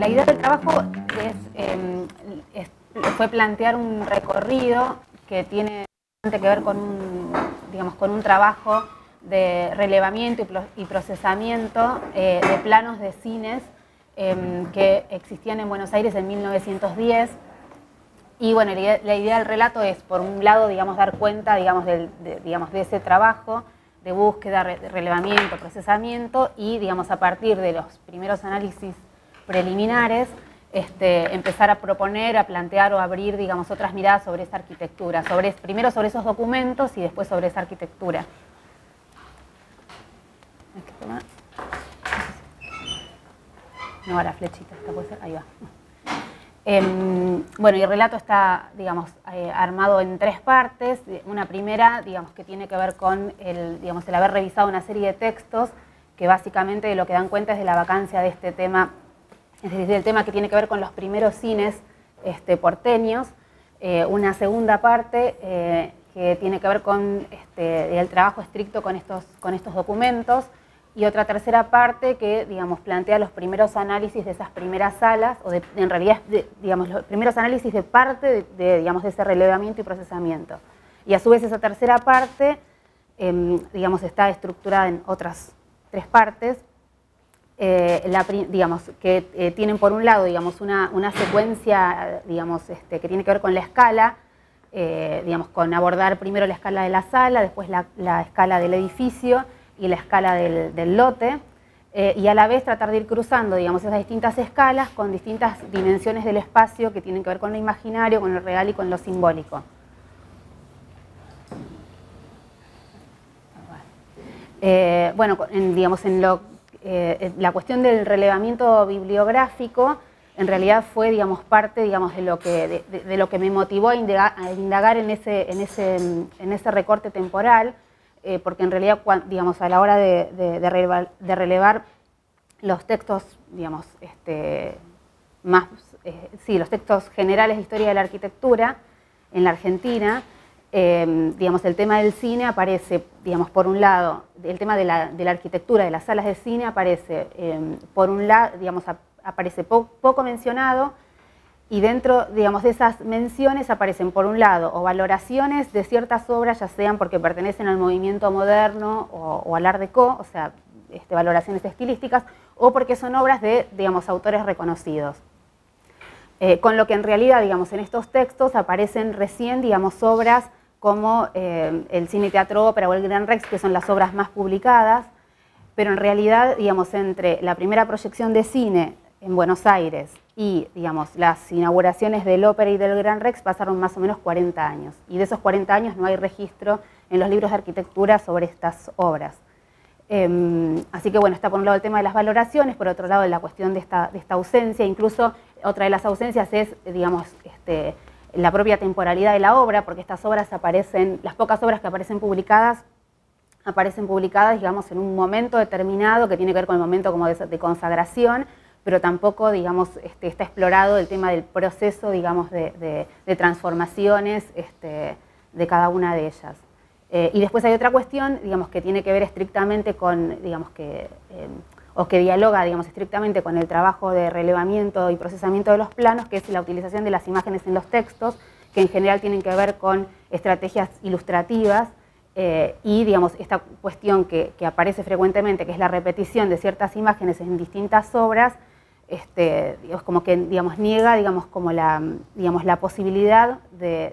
la idea del trabajo fue plantear un recorrido que tiene que ver con un trabajo de relevamiento y procesamiento de planos de cines que existían en Buenos Aires en 1910. Y bueno, la idea del relato es, por un lado, dar cuenta, de ese trabajo de búsqueda, relevamiento, procesamiento, y, a partir de los primeros análisis preliminares, empezar a proponer, a plantear o abrir, otras miradas sobre esa arquitectura, primero sobre esos documentos y después sobre esa arquitectura. No, la flechita, esta puede ser, ahí va. Bueno, y el relato está, armado en tres partes. Una primera, que tiene que ver con el haber revisado una serie de textos que básicamente lo que dan cuenta es de la vacancia de este tema, es decir, del tema que tiene que ver con los primeros cines porteños. Una segunda parte que tiene que ver con el trabajo estricto con estos documentos. Y otra tercera parte que, plantea los primeros análisis de esas primeras salas, o en realidad, los primeros análisis de parte de ese relevamiento y procesamiento. Y a su vez esa tercera parte, está estructurada en otras tres partes, que tienen por un lado, una secuencia, que tiene que ver con la escala, con abordar primero la escala de la sala, después la escala del edificio, y la escala del lote, y a la vez tratar de ir cruzando, esas distintas escalas con distintas dimensiones del espacio que tienen que ver con lo imaginario, con lo real y con lo simbólico. Bueno, la cuestión del relevamiento bibliográfico en realidad fue, parte, de lo que me motivó a indagar en ese recorte temporal, porque en realidad, a la hora de relevar los textos, los textos generales de historia de la arquitectura en la Argentina, el tema del cine aparece, por un lado, el tema de la arquitectura de las salas de cine aparece, por un lado, aparece poco mencionado. Y dentro, de esas menciones aparecen, por un lado, o valoraciones de ciertas obras, ya sean porque pertenecen al movimiento moderno o al Art Deco, o sea, valoraciones estilísticas, o porque son obras de, autores reconocidos. Con lo que en realidad, en estos textos aparecen recién, obras como el Cine Teatro Ópera o el Gran Rex, que son las obras más publicadas, pero en realidad, entre la primera proyección de cine en Buenos Aires y, las inauguraciones del Ópera y del Gran Rex pasaron más o menos 40 años. Y de esos 40 años no hay registro en los libros de arquitectura sobre estas obras. Así que, bueno, está por un lado el tema de las valoraciones, por otro lado la cuestión de esta ausencia. Incluso otra de las ausencias es, la propia temporalidad de la obra, porque estas obras aparecen, las pocas obras que aparecen publicadas, en un momento determinado que tiene que ver con el momento como de consagración, pero tampoco, está explorado el tema del proceso, de transformaciones de cada una de ellas. Y después hay otra cuestión, que tiene que ver estrictamente con, o que dialoga, estrictamente con el trabajo de relevamiento y procesamiento de los planos, que es la utilización de las imágenes en los textos, que en general tienen que ver con estrategias ilustrativas, y, esta cuestión que aparece frecuentemente, que es la repetición de ciertas imágenes en distintas obras, como que, niega, como la posibilidad de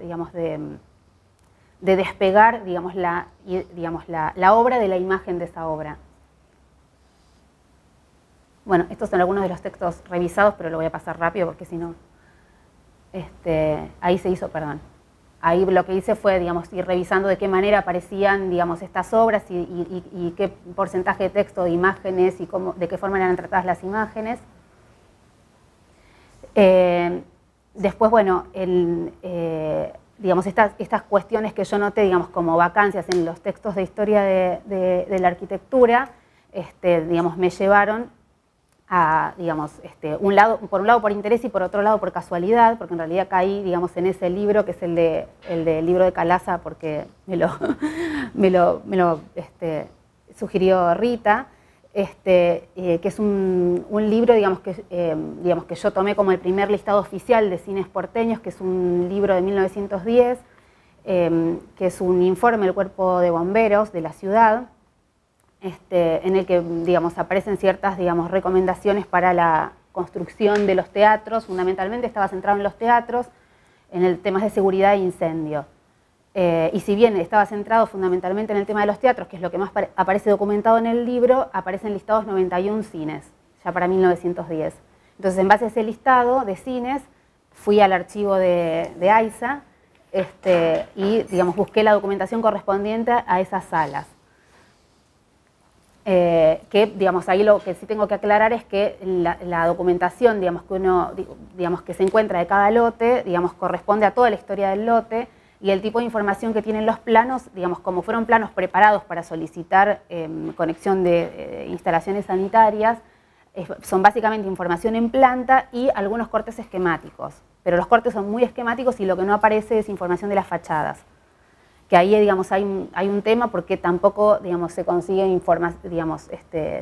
despegar, la obra de la imagen de esa obra. Bueno, estos son algunos de los textos revisados, pero lo voy a pasar rápido porque si no, ahí se hizo, perdón. Ahí lo que hice fue, ir revisando de qué manera aparecían, estas obras y qué porcentaje de texto, de imágenes y de qué forma eran tratadas las imágenes. Después, bueno, estas cuestiones que yo noté, como vacancias en los textos de historia de la arquitectura, me llevaron a, por un lado por interés y por otro lado por casualidad, porque en realidad caí, en ese libro, que es el del libro de Calaza, porque me lo sugirió Rita, que es un libro, digamos que yo tomé como el primer listado oficial de cines porteños, que es un libro de 1910, que es un informe del Cuerpo de Bomberos de la ciudad, en el que, digamos, aparecen ciertas, digamos, recomendaciones para la construcción de los teatros. Fundamentalmente estaba centrado en los teatros, en el tema de seguridad e incendio. Y si bien estaba centrado fundamentalmente en el tema de los teatros, que es lo que más aparece documentado en el libro, aparecen listados 91 cines, ya para 1910. Entonces, en base a ese listado de cines, fui al archivo de AISA y, digamos, busqué la documentación correspondiente a esas salas. Que, digamos, ahí lo que sí tengo que aclarar es que la documentación, digamos, que se encuentra de cada lote, digamos, corresponde a toda la historia del lote, y el tipo de información que tienen los planos, digamos, como fueron planos preparados para solicitar conexión de instalaciones sanitarias, son básicamente información en planta y algunos cortes esquemáticos. Pero los cortes son muy esquemáticos y lo que no aparece es información de las fachadas. Que ahí, digamos, hay un tema porque tampoco, digamos, se consigue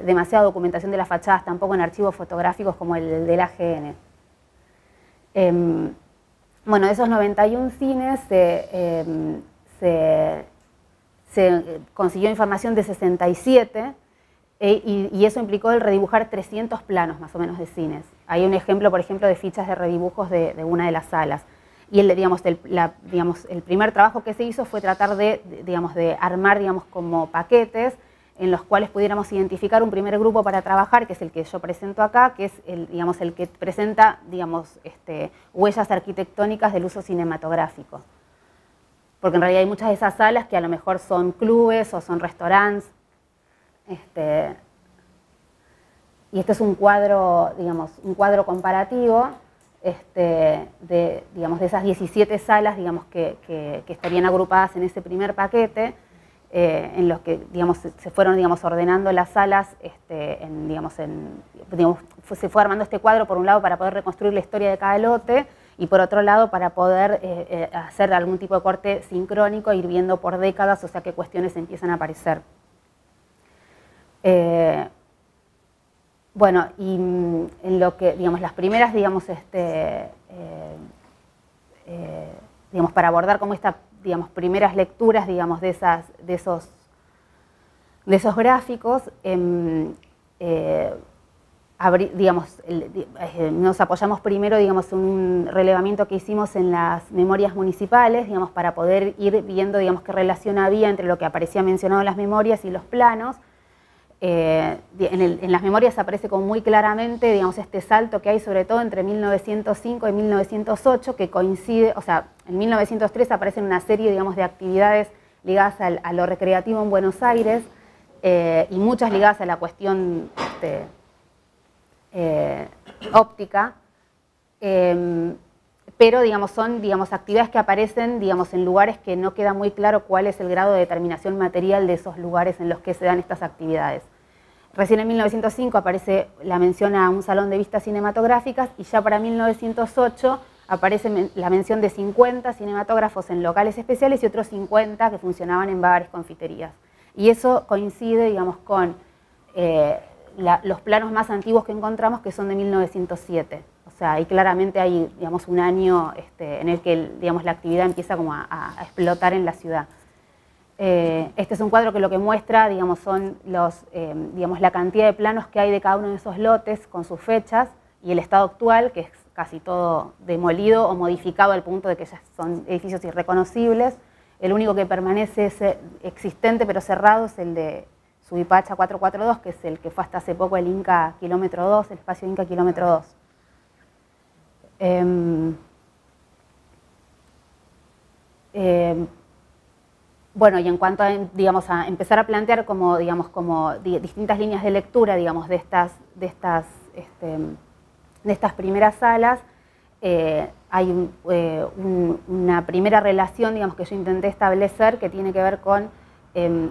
demasiada documentación de las fachadas, tampoco en archivos fotográficos como el del AGN. Bueno, de esos 91 cines se consiguió información de 67 y eso implicó el redibujar 300 planos más o menos de cines. Hay un ejemplo, por ejemplo, de fichas de redibujos de una de las salas. Y el primer trabajo que se hizo fue tratar de armar, digamos, como paquetes en los cuales pudiéramos identificar un primer grupo para trabajar, que es el que yo presento acá, que es el que presenta, digamos, huellas arquitectónicas del uso cinematográfico. Porque en realidad hay muchas de esas salas que a lo mejor son clubes o son restaurantes. Y este es un cuadro, digamos, un cuadro comparativo de esas 17 salas, digamos, que estarían agrupadas en ese primer paquete, en los que, digamos, se fueron, digamos, ordenando las salas, se fue armando este cuadro por un lado para poder reconstruir la historia de cada lote y por otro lado para poder hacer algún tipo de corte sincrónico, ir viendo por décadas, o sea, qué cuestiones empiezan a aparecer. Bueno, y en lo que, digamos, las primeras, digamos, para abordar como estas, digamos, primeras lecturas, digamos, de esos gráficos, nos apoyamos primero, digamos, en un relevamiento que hicimos en las memorias municipales, digamos, para poder ir viendo, digamos, qué relación había entre lo que aparecía mencionado en las memorias y los planos. En las memorias aparece como muy claramente, digamos, este salto que hay sobre todo entre 1905 y 1908, que coincide, o sea, en 1903 aparecen una serie, digamos, de actividades ligadas a lo recreativo en Buenos Aires y muchas ligadas a la cuestión óptica, pero, digamos, son, digamos, actividades que aparecen, digamos, en lugares que no queda muy claro cuál es el grado de determinación material de esos lugares en los que se dan estas actividades. Recién en 1905 aparece la mención a un salón de vistas cinematográficas y ya para 1908 aparece la mención de 50 cinematógrafos en locales especiales y otros 50 que funcionaban en bares, confiterías. Y eso coincide, digamos, con los planos más antiguos que encontramos, que son de 1907. O sea, ahí claramente hay, digamos, un año en el que, digamos, la actividad empieza como a explotar en la ciudad. Este es un cuadro que lo que muestra, digamos, son digamos, la cantidad de planos que hay de cada uno de esos lotes con sus fechas y el estado actual, que es casi todo demolido o modificado al punto de que ya son edificios irreconocibles. El único que permanece existente pero cerrado es el de Subipacha 442, que es el que fue hasta hace poco el Inca Kilómetro 2, el espacio Inca Kilómetro 2. Bueno, y en cuanto a, digamos, a empezar a plantear como, digamos, distintas líneas de lectura, digamos, de estas primeras salas, hay una primera relación, digamos, que yo intenté establecer que tiene que ver con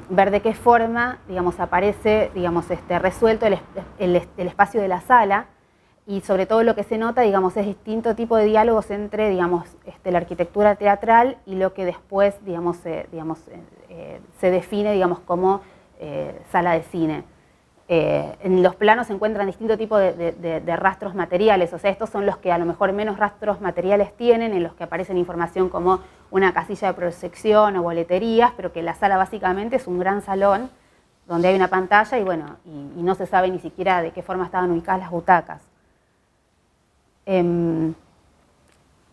ver de qué forma, digamos, aparece, digamos, resuelto el espacio de la sala. Y sobre todo lo que se nota, digamos, es distinto tipo de diálogos entre, digamos, la arquitectura teatral y lo que después, digamos, se define, digamos, como sala de cine. En los planos se encuentran distintos tipos de rastros materiales, o sea, estos son los que a lo mejor menos rastros materiales tienen, en los que aparecen información como una casilla de proyección o boleterías, pero que la sala básicamente es un gran salón donde hay una pantalla y bueno, y no se sabe ni siquiera de qué forma estaban ubicadas las butacas.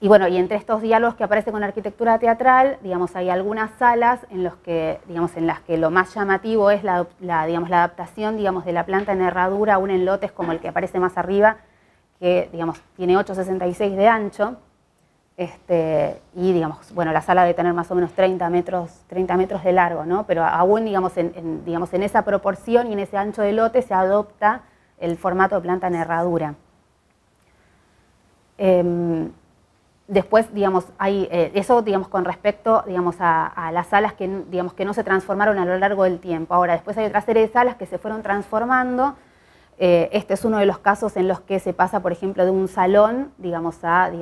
Y bueno, y entre estos diálogos que aparecen con la arquitectura teatral, digamos, hay algunas salas en las que lo más llamativo es la adaptación, digamos, de la planta en herradura a un enlotes como el que aparece más arriba, que, digamos, tiene 8,66 de ancho, y, digamos, bueno, la sala debe tener más o menos 30 metros de largo, ¿no? Pero aún, digamos, en esa proporción y en ese ancho de lote se adopta el formato de planta en herradura. Después, digamos, hay eso, digamos, con respecto, digamos, a las salas que no se transformaron a lo largo del tiempo. Ahora, después hay otra serie de salas que se fueron transformando. Este es uno de los casos en los que se pasa, por ejemplo, de un salón, digamos, a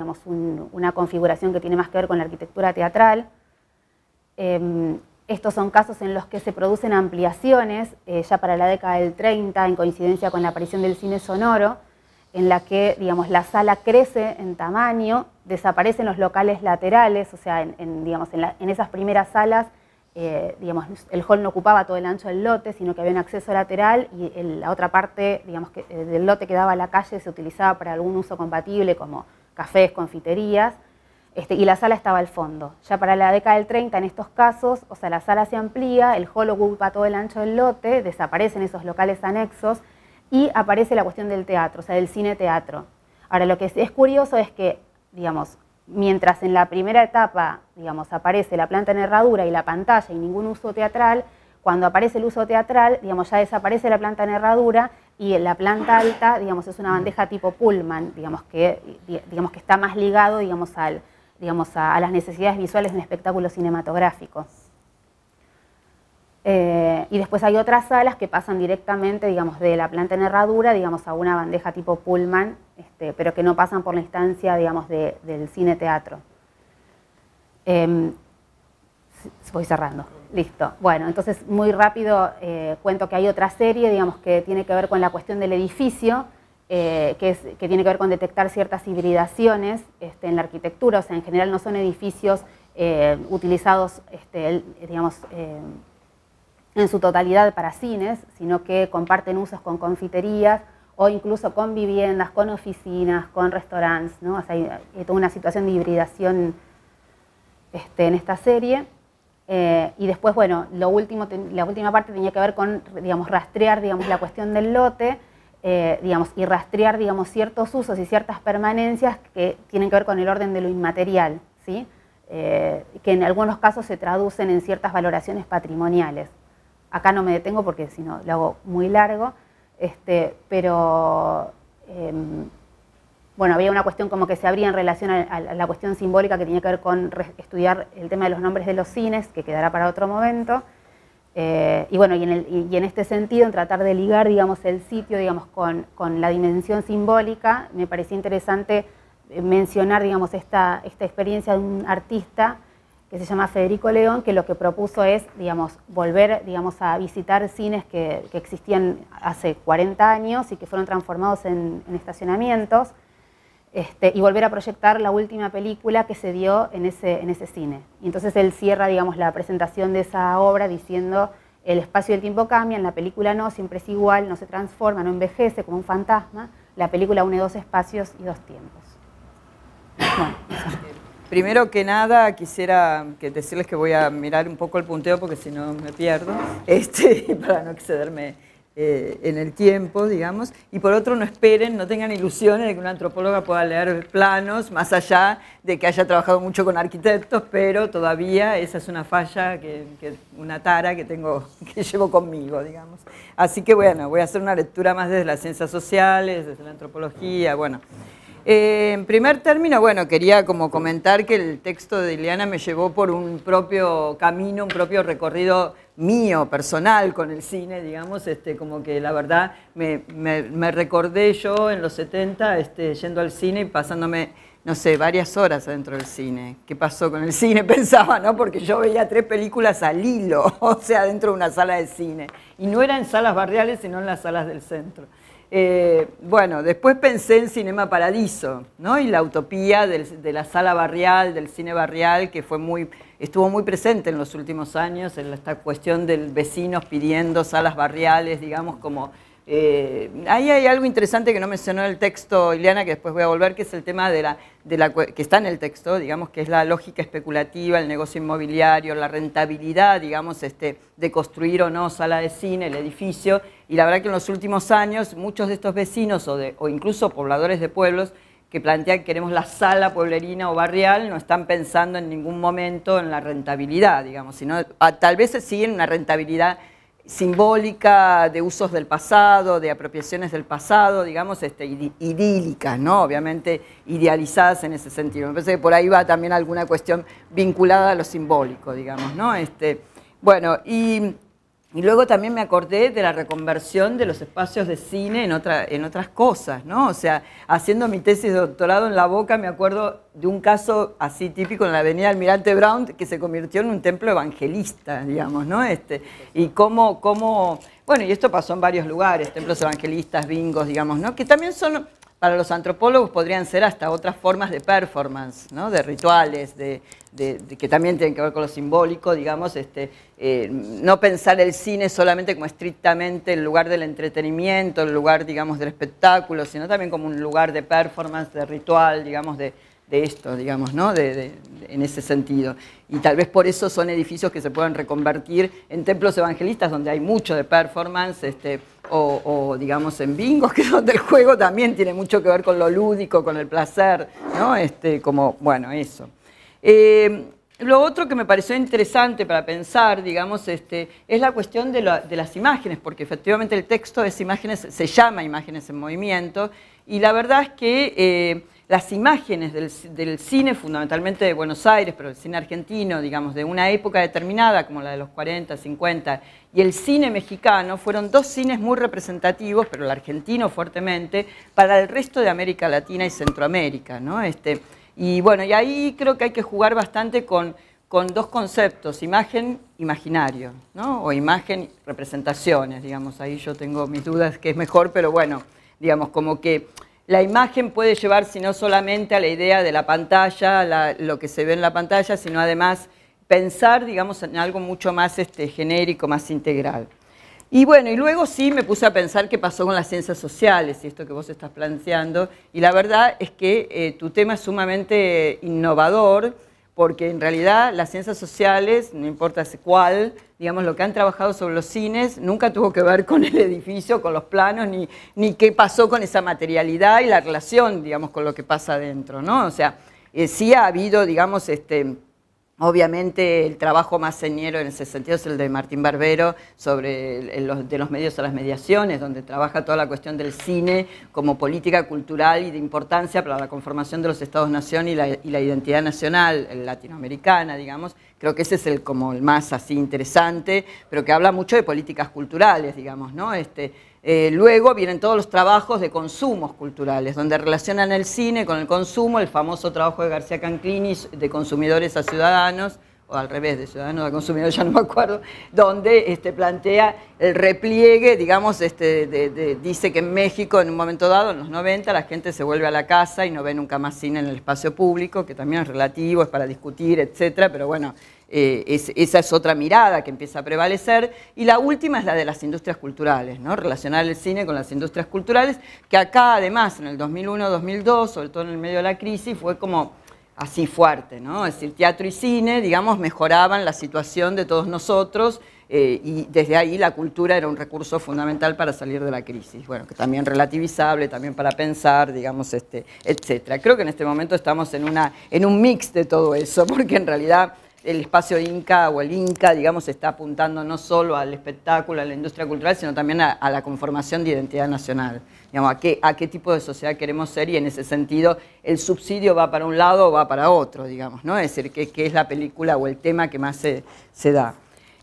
una configuración que tiene más que ver con la arquitectura teatral. Estos son casos en los que se producen ampliaciones, ya para la década del 30, en coincidencia con la aparición del cine sonoro, en la que, digamos, la sala crece en tamaño, desaparecen los locales laterales, o sea, en esas primeras salas, digamos, el hall no ocupaba todo el ancho del lote, sino que había un acceso lateral y la otra parte, digamos, del lote que daba a la calle se utilizaba para algún uso compatible, como cafés, confiterías, y la sala estaba al fondo. Ya para la década del 30, en estos casos, o sea, la sala se amplía, el hall ocupa todo el ancho del lote, desaparecen esos locales anexos, y aparece la cuestión del teatro, o sea, del cine-teatro. Ahora, lo que es curioso es que, digamos, mientras en la primera etapa, digamos, aparece la planta en herradura y la pantalla y ningún uso teatral, cuando aparece el uso teatral, digamos, ya desaparece la planta en herradura y la planta alta, digamos, es una bandeja tipo Pullman, digamos, que está más ligado, digamos, a las necesidades visuales de un espectáculo cinematográfico. Y después hay otras salas que pasan directamente, digamos, de la planta en herradura, digamos, a una bandeja tipo Pullman, pero que no pasan por la instancia, digamos, del cine-teatro. Voy cerrando. Listo. Bueno, entonces muy rápido cuento que hay otra serie, digamos, que tiene que ver con la cuestión del edificio, que tiene que ver con detectar ciertas hibridaciones en la arquitectura, o sea, en general no son edificios utilizados, digamos, en su totalidad para cines, sino que comparten usos con confiterías o incluso con viviendas, con oficinas, con restaurantes, ¿no? O sea, hay toda una situación de hibridación en esta serie. Y después, bueno, la última parte tenía que ver con, digamos, rastrear, digamos, la cuestión del lote, digamos, y rastrear, digamos, ciertos usos y ciertas permanencias que tienen que ver con el orden de lo inmaterial, ¿sí? Que en algunos casos se traducen en ciertas valoraciones patrimoniales. Acá no me detengo porque si no lo hago muy largo, pero bueno, había una cuestión como que se abría en relación a la cuestión simbólica que tenía que ver con estudiar el tema de los nombres de los cines, que quedará para otro momento. Y bueno, y en este sentido, en tratar de ligar, digamos, el sitio, digamos, con la dimensión simbólica, me parecía interesante mencionar, digamos, esta experiencia de un artista que se llama Federico León, que lo que propuso es, digamos, volver, digamos, a visitar cines que existían hace 40 años y que fueron transformados en estacionamientos, y volver a proyectar la última película que se dio en ese cine. Y entonces él cierra, digamos, la presentación de esa obra diciendo: el espacio y el tiempo cambian, la película no, siempre es igual, no se transforma, no envejece como un fantasma, la película une dos espacios y dos tiempos. Bueno, eso. Primero que nada, quisiera decirles que voy a mirar un poco el punteo porque si no me pierdo, para no excederme en el tiempo, digamos. Y por otro, no esperen, no tengan ilusiones de que una antropóloga pueda leer planos, más allá de que haya trabajado mucho con arquitectos, pero todavía esa es una falla, una tara que llevo conmigo, digamos. Así que bueno, voy a hacer una lectura más desde las ciencias sociales, desde la antropología, bueno. En primer término, bueno, quería como comentar que el texto de Ileana me llevó por un propio camino, un propio recorrido mío, personal, con el cine, digamos, como que la verdad me recordé yo en los 70 yendo al cine y pasándome no sé, varias horas adentro del cine. ¿Qué pasó con el cine? Pensaba, ¿no? Porque yo veía 3 películas al hilo, o sea, dentro de una sala de cine. Y no era en salas barriales, sino en las salas del centro. Bueno, después pensé en Cinema Paradiso, ¿no? Y la utopía de la sala barrial, del cine barrial, que estuvo muy presente en los últimos años, en esta cuestión de vecinos pidiendo salas barriales, digamos, como... ahí hay algo interesante que no mencionó en el texto, Ileana, que después voy a volver, que es el tema que está en el texto, digamos, que es la lógica especulativa, el negocio inmobiliario, la rentabilidad, digamos, de construir o no sala de cine, el edificio, y la verdad que en los últimos años muchos de estos vecinos o incluso pobladores de pueblos que plantean que queremos la sala pueblerina o barrial, no están pensando en ningún momento en la rentabilidad, digamos, sino tal vez sí en una rentabilidad simbólica de usos del pasado, de apropiaciones del pasado, digamos, idílicas, ¿no? Obviamente idealizadas en ese sentido. Me parece que por ahí va también alguna cuestión vinculada a lo simbólico, digamos, ¿no? Bueno, y luego también me acordé de la reconversión de los espacios de cine en otras cosas, ¿no? O sea, haciendo mi tesis de doctorado en La Boca, me acuerdo de un caso así típico en la avenida Almirante Brown, que se convirtió en un templo evangelista, digamos, ¿no? Y cómo, bueno, y esto pasó en varios lugares, templos evangelistas, bingos, digamos, ¿no? Que también son... Para los antropólogos podrían ser hasta otras formas de performance, ¿no? De rituales, que también tienen que ver con lo simbólico, digamos, no pensar el cine solamente como estrictamente el lugar del entretenimiento, el lugar, digamos, del espectáculo, sino también como un lugar de performance, de ritual, digamos, de esto, digamos, ¿no? En ese sentido. Y tal vez por eso son edificios que se pueden reconvertir en templos evangelistas donde hay mucho de performance, o digamos en bingos, que es donde el juego también tiene mucho que ver con lo lúdico, con el placer, ¿no? Como, bueno, eso. Lo otro que me pareció interesante para pensar, digamos, es la cuestión de las imágenes, porque efectivamente el texto es imágenes, se llama Imágenes en Movimiento, y la verdad es que las imágenes del cine, fundamentalmente de Buenos Aires, pero el cine argentino, digamos, de una época determinada, como la de los 40, 50, y el cine mexicano, fueron 2 cines muy representativos, pero el argentino fuertemente, para el resto de América Latina y Centroamérica, ¿no? Y bueno, y ahí creo que hay que jugar bastante con 2 conceptos, imagen, imaginario, ¿no? O imagen, representaciones, digamos, ahí yo tengo mis dudas que es mejor, pero bueno, digamos, como que la imagen puede llevar, si no solamente a la idea de la pantalla, lo que se ve en la pantalla, sino además pensar, digamos, en algo mucho más genérico, más integral. Y bueno, y luego sí me puse a pensar qué pasó con las ciencias sociales y esto que vos estás planteando, y la verdad es que tu tema es sumamente innovador, porque en realidad las ciencias sociales, no importa cuál, digamos, lo que han trabajado sobre los cines nunca tuvo que ver con el edificio, con los planos, ni qué pasó con esa materialidad y la relación, digamos, con lo que pasa adentro, ¿no? O sea, sí ha habido, digamos, obviamente el trabajo más señero en ese sentido es el de Martín Barbero sobre de los medios a las mediaciones, donde trabaja toda la cuestión del cine como política cultural y de importancia para la conformación de los Estados-nación y la identidad nacional latinoamericana, digamos. Creo que ese es como el más así interesante, pero que habla mucho de políticas culturales, digamos, ¿no? Luego vienen todos los trabajos de consumos culturales, donde relacionan el cine con el consumo, el famoso trabajo de García Canclini de consumidores a ciudadanos, o al revés, de ciudadanos a consumidores, ya no me acuerdo, donde plantea el repliegue, digamos, dice que en México en un momento dado, en los 90, la gente se vuelve a la casa y no ve nunca más cine en el espacio público, que también es relativo, es para discutir, etcétera, pero bueno, esa es otra mirada que empieza a prevalecer. Y la última es la de las industrias culturales, ¿no? Relacionar el cine con las industrias culturales, que acá además en el 2001-2002, sobre todo en el medio de la crisis, fue como así fuerte, ¿no? Es decir, teatro y cine, digamos, mejoraban la situación de todos nosotros y desde ahí la cultura era un recurso fundamental para salir de la crisis. Bueno, que también relativizable, también para pensar, digamos, etcétera. Creo que en este momento estamos en un mix de todo eso, porque en realidad el espacio Inca o el Inca, digamos, está apuntando no solo al espectáculo, a la industria cultural, sino también a la conformación de identidad nacional. Digamos, a qué tipo de sociedad queremos ser, y en ese sentido el subsidio va para un lado o va para otro, digamos, ¿no? Es decir, qué es la película o el tema que más se da.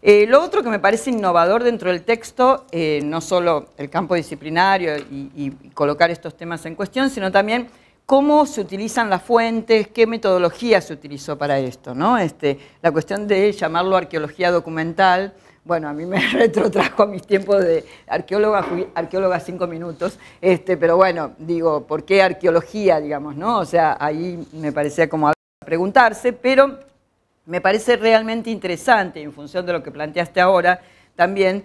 Lo otro que me parece innovador dentro del texto, no solo el campo disciplinario y colocar estos temas en cuestión, sino también cómo se utilizan las fuentes, qué metodología se utilizó para esto, ¿no? La cuestión de llamarlo arqueología documental, bueno, a mí me retrotrajo a mis tiempos de arqueóloga, fui arqueóloga 5 minutos, pero bueno, digo, ¿por qué arqueología, digamos, no? O sea, ahí me parecía como preguntarse, pero me parece realmente interesante, en función de lo que planteaste ahora, también,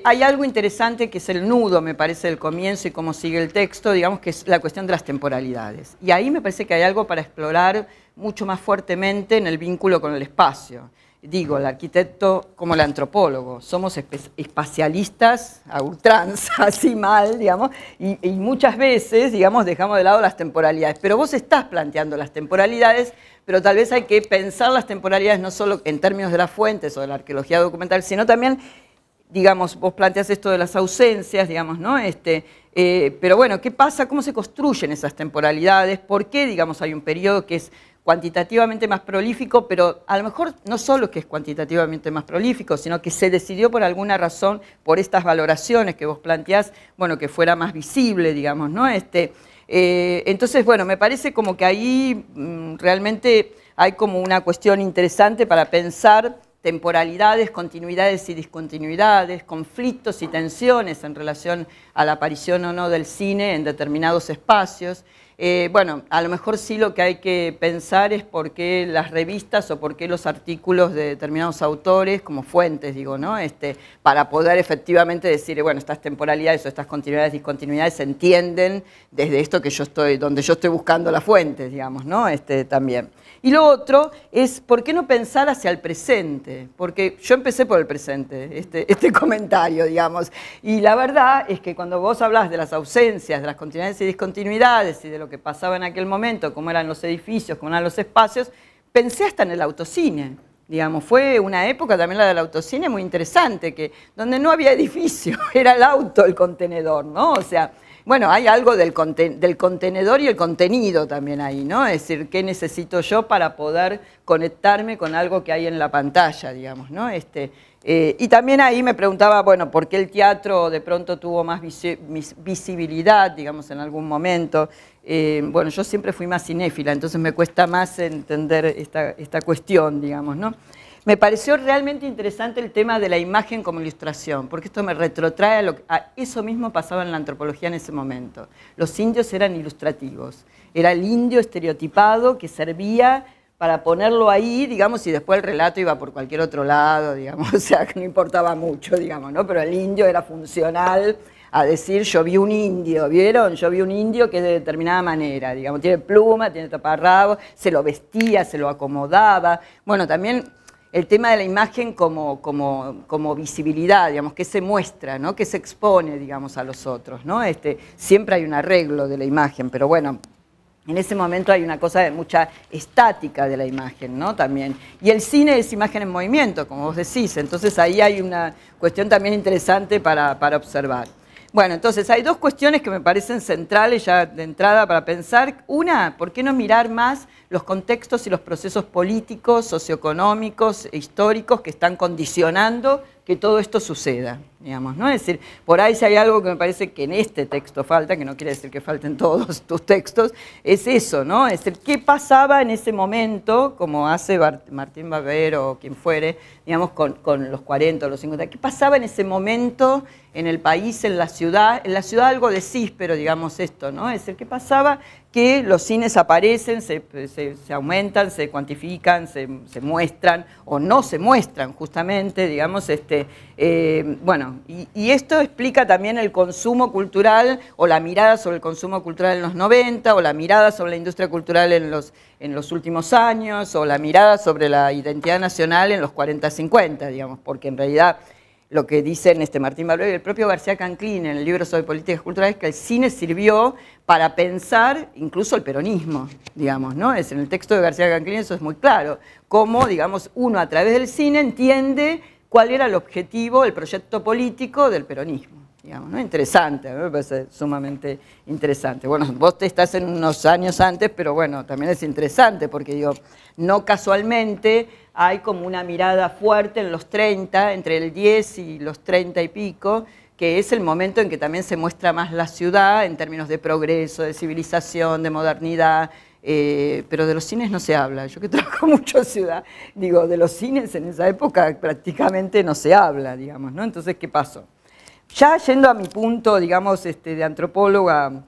hay algo interesante que es el nudo, me parece, del comienzo y cómo sigue el texto, digamos que es la cuestión de las temporalidades. Y ahí me parece que hay algo para explorar mucho más fuertemente en el vínculo con el espacio. Digo, el arquitecto como el antropólogo, somos espacialistas a ultranza, así mal, digamos, y muchas veces, digamos, dejamos de lado las temporalidades. Pero vos estás planteando las temporalidades, pero tal vez hay que pensar las temporalidades no solo en términos de las fuentes o de la arqueología documental, sino también, digamos, vos planteas esto de las ausencias, digamos, ¿no? Pero bueno, ¿qué pasa? ¿Cómo se construyen esas temporalidades? ¿Por qué, digamos, hay un periodo que es cuantitativamente más prolífico, pero a lo mejor no solo que es cuantitativamente más prolífico, sino que se decidió por alguna razón, por estas valoraciones que vos planteás, bueno, que fuera más visible, digamos, ¿no? Entonces, bueno, me parece como que ahí realmente hay como una cuestión interesante para pensar temporalidades, continuidades y discontinuidades, conflictos y tensiones en relación a la aparición o no del cine en determinados espacios. Bueno, a lo mejor sí lo que hay que pensar es por qué las revistas o por qué los artículos de determinados autores, como fuentes, digo, ¿no? Para poder efectivamente decir, bueno, estas temporalidades o estas continuidades, discontinuidades se entienden desde esto que yo estoy, donde yo estoy buscando las fuentes, digamos, ¿no? También. Y lo otro es, ¿por qué no pensar hacia el presente? Porque yo empecé por el presente, este comentario, digamos. Y la verdad es que cuando vos hablás de las ausencias, de las continuidades y discontinuidades y de lo que pasaba en aquel momento, cómo eran los edificios, cómo eran los espacios, pensé hasta en el autocine. Digamos, fue una época también la del autocine muy interesante, donde no había edificio, era el auto el contenedor, ¿no? O sea, bueno, hay algo del contenedor y el contenido también ahí, ¿no? Es decir, ¿qué necesito yo para poder conectarme con algo que hay en la pantalla, digamos, ¿no? Y también ahí me preguntaba, bueno, ¿por qué el teatro de pronto tuvo más visibilidad, digamos, en algún momento? Bueno, yo siempre fui más cinéfila, entonces me cuesta más entender esta cuestión, digamos, ¿no? Me pareció realmente interesante el tema de la imagen como ilustración, porque esto me retrotrae a eso mismo pasaba en la antropología en ese momento. Los indios eran ilustrativos, era el indio estereotipado que servía para ponerlo ahí, digamos, y después el relato iba por cualquier otro lado, digamos, o sea, que no importaba mucho, digamos, ¿no? Pero el indio era funcional a decir, yo vi un indio, ¿vieron? Yo vi un indio que es de determinada manera, digamos, tiene pluma, tiene taparrabo, se lo vestía, se lo acomodaba. Bueno, también el tema de la imagen como visibilidad, digamos, que se muestra, ¿no? Que se expone, digamos, a los otros, ¿no? Siempre hay un arreglo de la imagen, pero bueno, en ese momento hay una cosa de mucha estática de la imagen, ¿no? También. Y el cine es imagen en movimiento, como vos decís, entonces ahí hay una cuestión también interesante para observar. Bueno, entonces hay dos cuestiones que me parecen centrales ya de entrada para pensar. Una, ¿por qué no mirar más los contextos y los procesos políticos, socioeconómicos e históricos que están condicionando que todo esto suceda? Digamos, ¿no? Es decir, por ahí si hay algo que me parece que en este texto falta, que no quiere decir que falten todos tus textos, es eso, ¿no? Es decir, ¿qué pasaba en ese momento, como hace Martín Barber o quien fuere, digamos, con los 40 o los 50, ¿qué pasaba en ese momento en el país, en la ciudad? En la ciudad algo decís, pero digamos esto, ¿no? Es decir, ¿qué pasaba? Que los cines aparecen, se aumentan, se cuantifican, se muestran o no se muestran justamente, digamos, bueno, y esto explica también el consumo cultural o la mirada sobre el consumo cultural en los 90 o la mirada sobre la industria cultural en los últimos años o la mirada sobre la identidad nacional en los 40-50, digamos, porque en realidad lo que dicen Martín Barber y el propio García Canclín en el libro sobre políticas culturales, que el cine sirvió para pensar incluso el peronismo, digamos, ¿no? En el texto de García Canclín eso es muy claro, cómo, digamos, uno a través del cine entiende cuál era el objetivo, el proyecto político del peronismo, digamos, ¿no? Interesante, a mí me parece sumamente interesante. Bueno, vos te estás en unos años antes, pero bueno, también es interesante porque, digo, no casualmente hay como una mirada fuerte en los 30, entre el 10 y los 30 y pico, que es el momento en que también se muestra más la ciudad en términos de progreso, de civilización, de modernidad, pero de los cines no se habla. Yo que trabajo mucho en ciudad, digo, de los cines en esa época prácticamente no se habla, digamos, ¿no? Entonces, ¿qué pasó? Ya yendo a mi punto, digamos, de antropóloga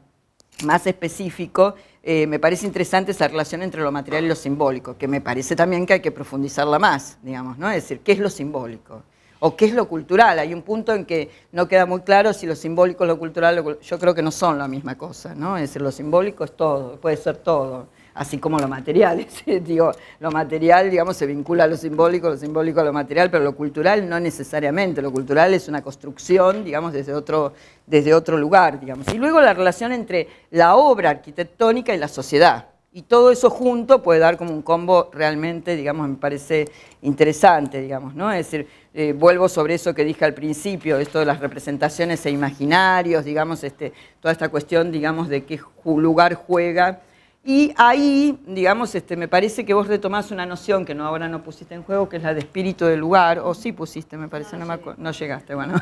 más específico, me parece interesante esa relación entre lo material y lo simbólico, que me parece también que hay que profundizarla más, digamos, ¿no? Es decir, ¿qué es lo simbólico? ¿O qué es lo cultural? Hay un punto en que no queda muy claro si lo simbólico, lo cultural, yo creo que no son la misma cosa, ¿no? Es decir, lo simbólico es todo, puede ser todo, así como lo material. Digo, lo material, digamos, se vincula a lo simbólico a lo material, pero lo cultural no necesariamente. Lo cultural es una construcción, digamos, desde otro lugar, digamos. Y luego la relación entre la obra arquitectónica y la sociedad. Y todo eso junto puede dar como un combo realmente, digamos, me parece interesante, digamos, ¿no? Es decir, vuelvo sobre eso que dije al principio, esto de las representaciones e imaginarios, digamos, toda esta cuestión, digamos, de qué lugar juega. Y ahí, digamos, me parece que vos retomás una noción que ahora no pusiste en juego, que es la de espíritu del lugar, o sí pusiste, me parece, no me acuerdo, no llegaste, bueno,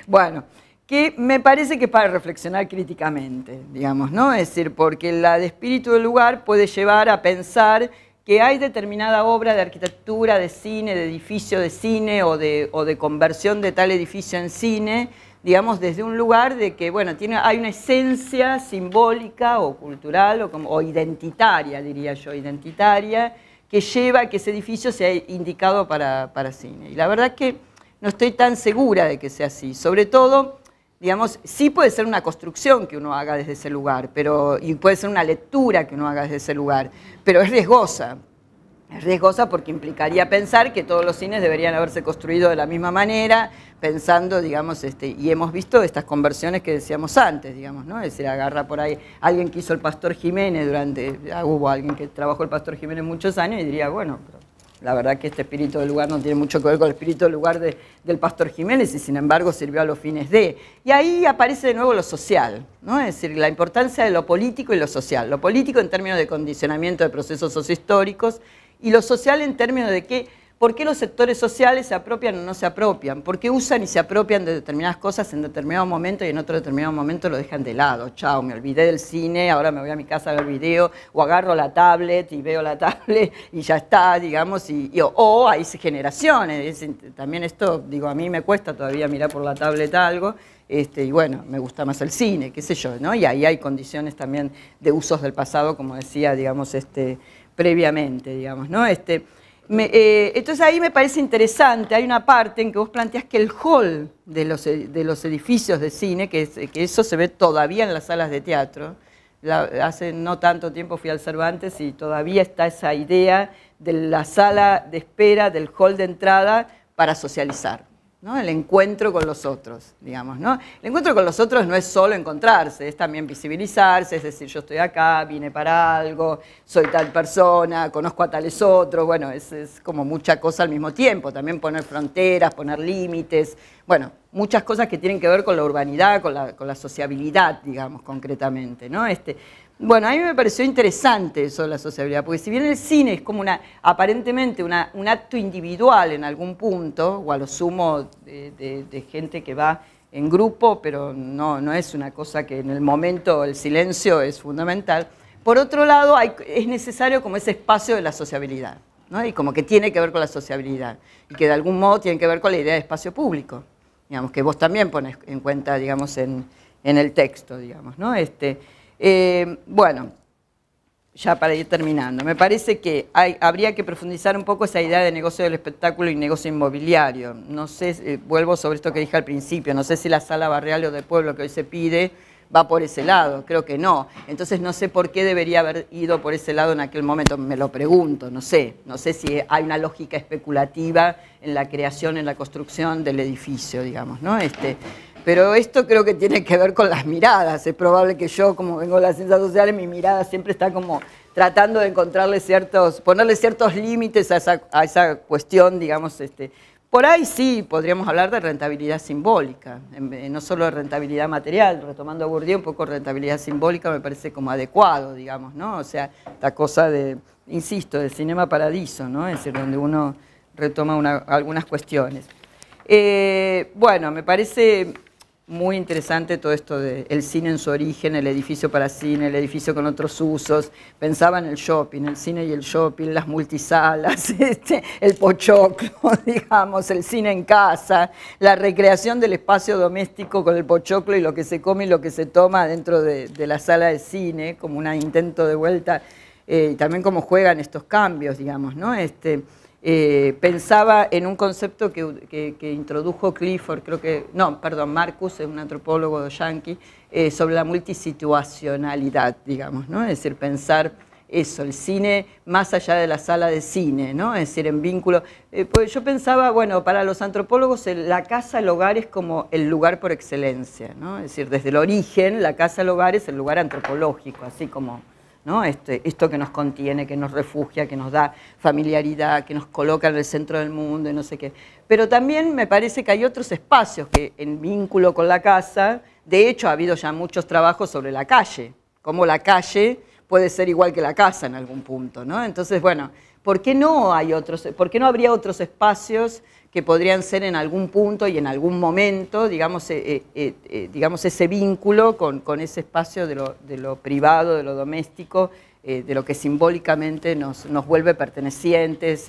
bueno, que me parece que es para reflexionar críticamente, digamos, ¿no? Es decir, porque la de espíritu del lugar puede llevar a pensar que hay determinada obra de arquitectura, de cine, de edificio de cine o de conversión de tal edificio en cine, digamos, desde un lugar de que, bueno, hay una esencia simbólica o cultural o identitaria, diría yo, identitaria, que lleva a que ese edificio sea indicado para cine. Y la verdad que no estoy tan segura de que sea así, sobre todo, digamos, sí puede ser una construcción que uno haga desde ese lugar, y puede ser una lectura que uno haga desde ese lugar, pero es riesgosa. Es riesgosa porque implicaría pensar que todos los cines deberían haberse construido de la misma manera, pensando, digamos, y hemos visto estas conversiones que decíamos antes, digamos, ¿no? Es decir, agarra por ahí alguien que hizo el Pastor Jiménez hubo alguien que trabajó el Pastor Jiménez muchos años y diría, bueno, pero la verdad que este espíritu del lugar no tiene mucho que ver con el espíritu del lugar del Pastor Jiménez y sin embargo sirvió a los fines de. Y ahí aparece de nuevo lo social, ¿no? Es decir, la importancia de lo político y lo social. Lo político en términos de condicionamiento de procesos sociohistóricos y lo social en términos de por qué los sectores sociales se apropian o no se apropian, por qué usan y se apropian de determinadas cosas en determinado momento y en otro determinado momento lo dejan de lado. Chao, me olvidé del cine, ahora me voy a mi casa a ver video, o agarro la tablet y veo la tablet y ya está, digamos, o hay generaciones. También esto, digo, a mí me cuesta todavía mirar por la tablet algo, y bueno, me gusta más el cine, qué sé yo, ¿no? Y ahí hay condiciones también de usos del pasado, como decía, digamos, previamente, digamos, ¿no? Entonces ahí me parece interesante, hay una parte en que vos planteás que el hall de los edificios de cine, que eso se ve todavía en las salas de teatro, hace no tanto tiempo fui al Cervantes y todavía está esa idea de la sala de espera, del hall de entrada para socializar, ¿no? El encuentro con los otros, digamos, ¿no? El encuentro con los otros no es solo encontrarse, es también visibilizarse, es decir, yo estoy acá, vine para algo, soy tal persona, conozco a tales otros, bueno, es como mucha cosa al mismo tiempo, también poner fronteras, poner límites, bueno, muchas cosas que tienen que ver con la urbanidad, con la sociabilidad, digamos, concretamente, ¿no? Bueno, a mí me pareció interesante eso de la sociabilidad, porque si bien el cine es como aparentemente un acto individual en algún punto, o a lo sumo de gente que va en grupo, pero no es una cosa que en el momento el silencio es fundamental, por otro lado es necesario como ese espacio de la sociabilidad, ¿no? Y como que tiene que ver con la sociabilidad, y que de algún modo tiene que ver con la idea de espacio público, digamos, que vos también pones en cuenta, digamos, en el texto, digamos, ¿no? Bueno, ya para ir terminando, me parece que habría que profundizar un poco esa idea de negocio del espectáculo y negocio inmobiliario. No sé, vuelvo sobre esto que dije al principio, no sé si la sala barrial o de pueblo que hoy se pide va por ese lado, creo que no. Entonces no sé por qué debería haber ido por ese lado en aquel momento, me lo pregunto, no sé si hay una lógica especulativa en la creación, en la construcción del edificio, digamos, ¿no? Pero esto creo que tiene que ver con las miradas. Es probable que yo, como vengo de las ciencias sociales, mi mirada siempre está como tratando de ponerle ciertos límites a esa cuestión, digamos. Por ahí sí podríamos hablar de rentabilidad simbólica, no solo de rentabilidad material, retomando a Bourdieu, un poco de rentabilidad simbólica me parece como adecuado, digamos, ¿no? O sea, esta cosa insisto, del cinema paradiso, ¿no? Es decir, donde uno retoma algunas cuestiones. Bueno, me parece muy interesante todo esto del cine en su origen, el edificio para cine, el edificio con otros usos. Pensaba en el shopping, el cine y el shopping, las multisalas, el pochoclo, digamos, el cine en casa, la recreación del espacio doméstico con el pochoclo y lo que se come y lo que se toma dentro de la sala de cine, como un intento de vuelta, y también cómo juegan estos cambios, digamos, ¿no? Pensaba en un concepto que introdujo Clifford, Marcus, es un antropólogo yanqui, sobre la multisituacionalidad, digamos, ¿no? Es decir, pensar eso, el cine más allá de la sala de cine, ¿no? Es decir, en vínculo. Pues yo pensaba, bueno, para los antropólogos la casa, el hogar es como el lugar por excelencia, ¿no? Es decir, desde el origen, la casa, el hogar es el lugar antropológico, así como, ¿no? Esto que nos contiene, que nos refugia, que nos da familiaridad, que nos coloca en el centro del mundo y no sé qué. Pero también me parece que hay otros espacios que en vínculo con la casa, de hecho ha habido ya muchos trabajos sobre la calle, cómo la calle puede ser igual que la casa en algún punto, ¿no? Entonces, bueno, ¿por qué no habría otros espacios que podrían ser en algún punto y en algún momento, digamos, ese vínculo con ese espacio de lo privado, de lo doméstico, de lo que simbólicamente nos vuelve pertenecientes,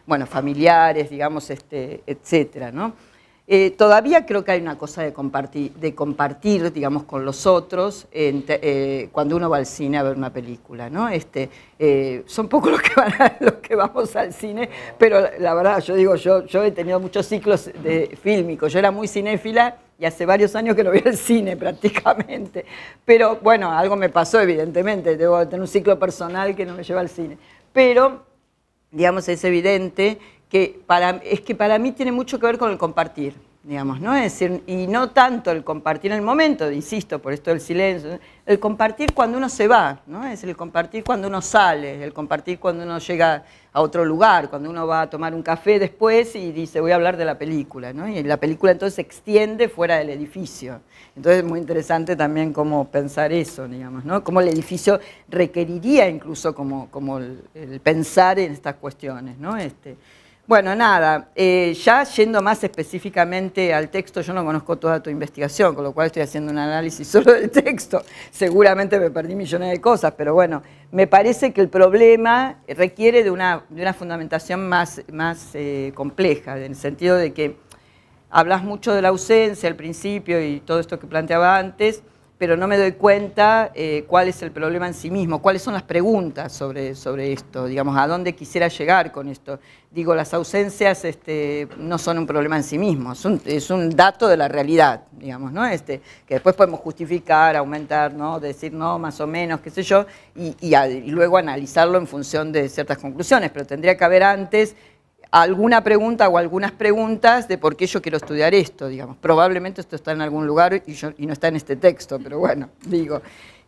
bueno, familiares, digamos, etcétera, ¿no? Todavía creo que hay una cosa de compartir, digamos, con los otros cuando uno va al cine a ver una película, ¿no? Son pocos los que vamos al cine, pero la verdad, yo digo, yo he tenido muchos ciclos fílmicos, yo era muy cinéfila y hace varios años que no voy al cine prácticamente, pero bueno, algo me pasó evidentemente, debo tener un ciclo personal que no me lleva al cine, pero digamos, es evidente que para mí tiene mucho que ver con el compartir, digamos, ¿no? Es decir, y no tanto el compartir en el momento, insisto, por esto del silencio, el compartir cuando uno se va, ¿no? Es decir, el compartir cuando uno sale, el compartir cuando uno llega a otro lugar, cuando uno va a tomar un café después y dice, voy a hablar de la película, ¿no? Y la película entonces se extiende fuera del edificio. Entonces es muy interesante también cómo pensar eso, digamos, ¿no? Cómo el edificio requeriría incluso como el pensar en estas cuestiones, ¿no? Bueno, nada, ya yendo más específicamente al texto, yo no conozco toda tu investigación, con lo cual estoy haciendo un análisis solo del texto. Seguramente me perdí millones de cosas, pero bueno, me parece que el problema requiere de una fundamentación más compleja, en el sentido de que hablas mucho de la ausencia al principio y todo esto que planteaba antes, pero no me doy cuenta cuál es el problema en sí mismo, cuáles son las preguntas sobre esto, digamos, a dónde quisiera llegar con esto. Digo, las ausencias no son un problema en sí mismo, es un dato de la realidad, digamos, ¿no? Que después podemos justificar, aumentar, ¿no? Decir no, más o menos, qué sé yo, y luego analizarlo en función de ciertas conclusiones, pero tendría que haber antes alguna pregunta o algunas preguntas de por qué yo quiero estudiar esto, digamos. Probablemente esto está en algún lugar y no está en este texto, pero bueno, digo.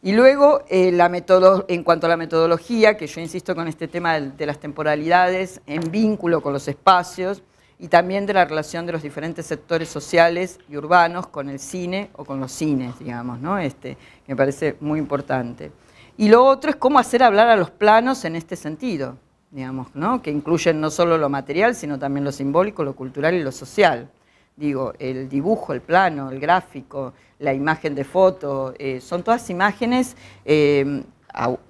Y luego, en cuanto a la metodología, que yo insisto con este tema de las temporalidades en vínculo con los espacios y también de la relación de los diferentes sectores sociales y urbanos con el cine o con los cines, digamos, ¿no? Que me parece muy importante. Y lo otro es cómo hacer hablar a los planos en este sentido, digamos, ¿no? Que incluyen no solo lo material, sino también lo simbólico, lo cultural y lo social. Digo, el dibujo, el plano, el gráfico, la imagen de foto, son todas imágenes,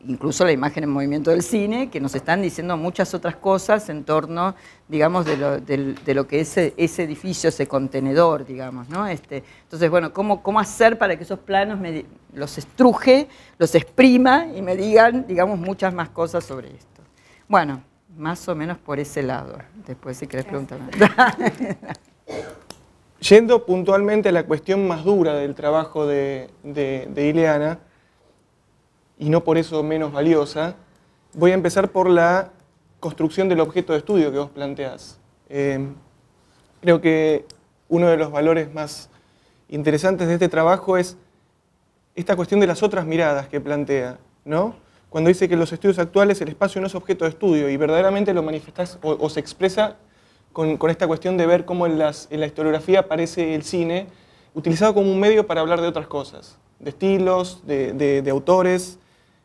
incluso la imagen en movimiento del cine, que nos están diciendo muchas otras cosas en torno, digamos, de lo que es ese edificio, ese contenedor, digamos, ¿no? Entonces, bueno, ¿cómo hacer para que esos planos los estruje, los exprima y me digan, digamos, muchas más cosas sobre esto? Bueno, más o menos por ese lado. Después, si querés preguntarme. Yendo puntualmente a la cuestión más dura del trabajo de Ileana, y no por eso menos valiosa, voy a empezar por la construcción del objeto de estudio que vos planteás. Creo que uno de los valores más interesantes de este trabajo es esta cuestión de las otras miradas que plantea, ¿no? Cuando dice que en los estudios actuales el espacio no es objeto de estudio y verdaderamente lo manifestás o se expresa con esta cuestión de ver cómo en la historiografía aparece el cine utilizado como un medio para hablar de otras cosas, de estilos, de autores,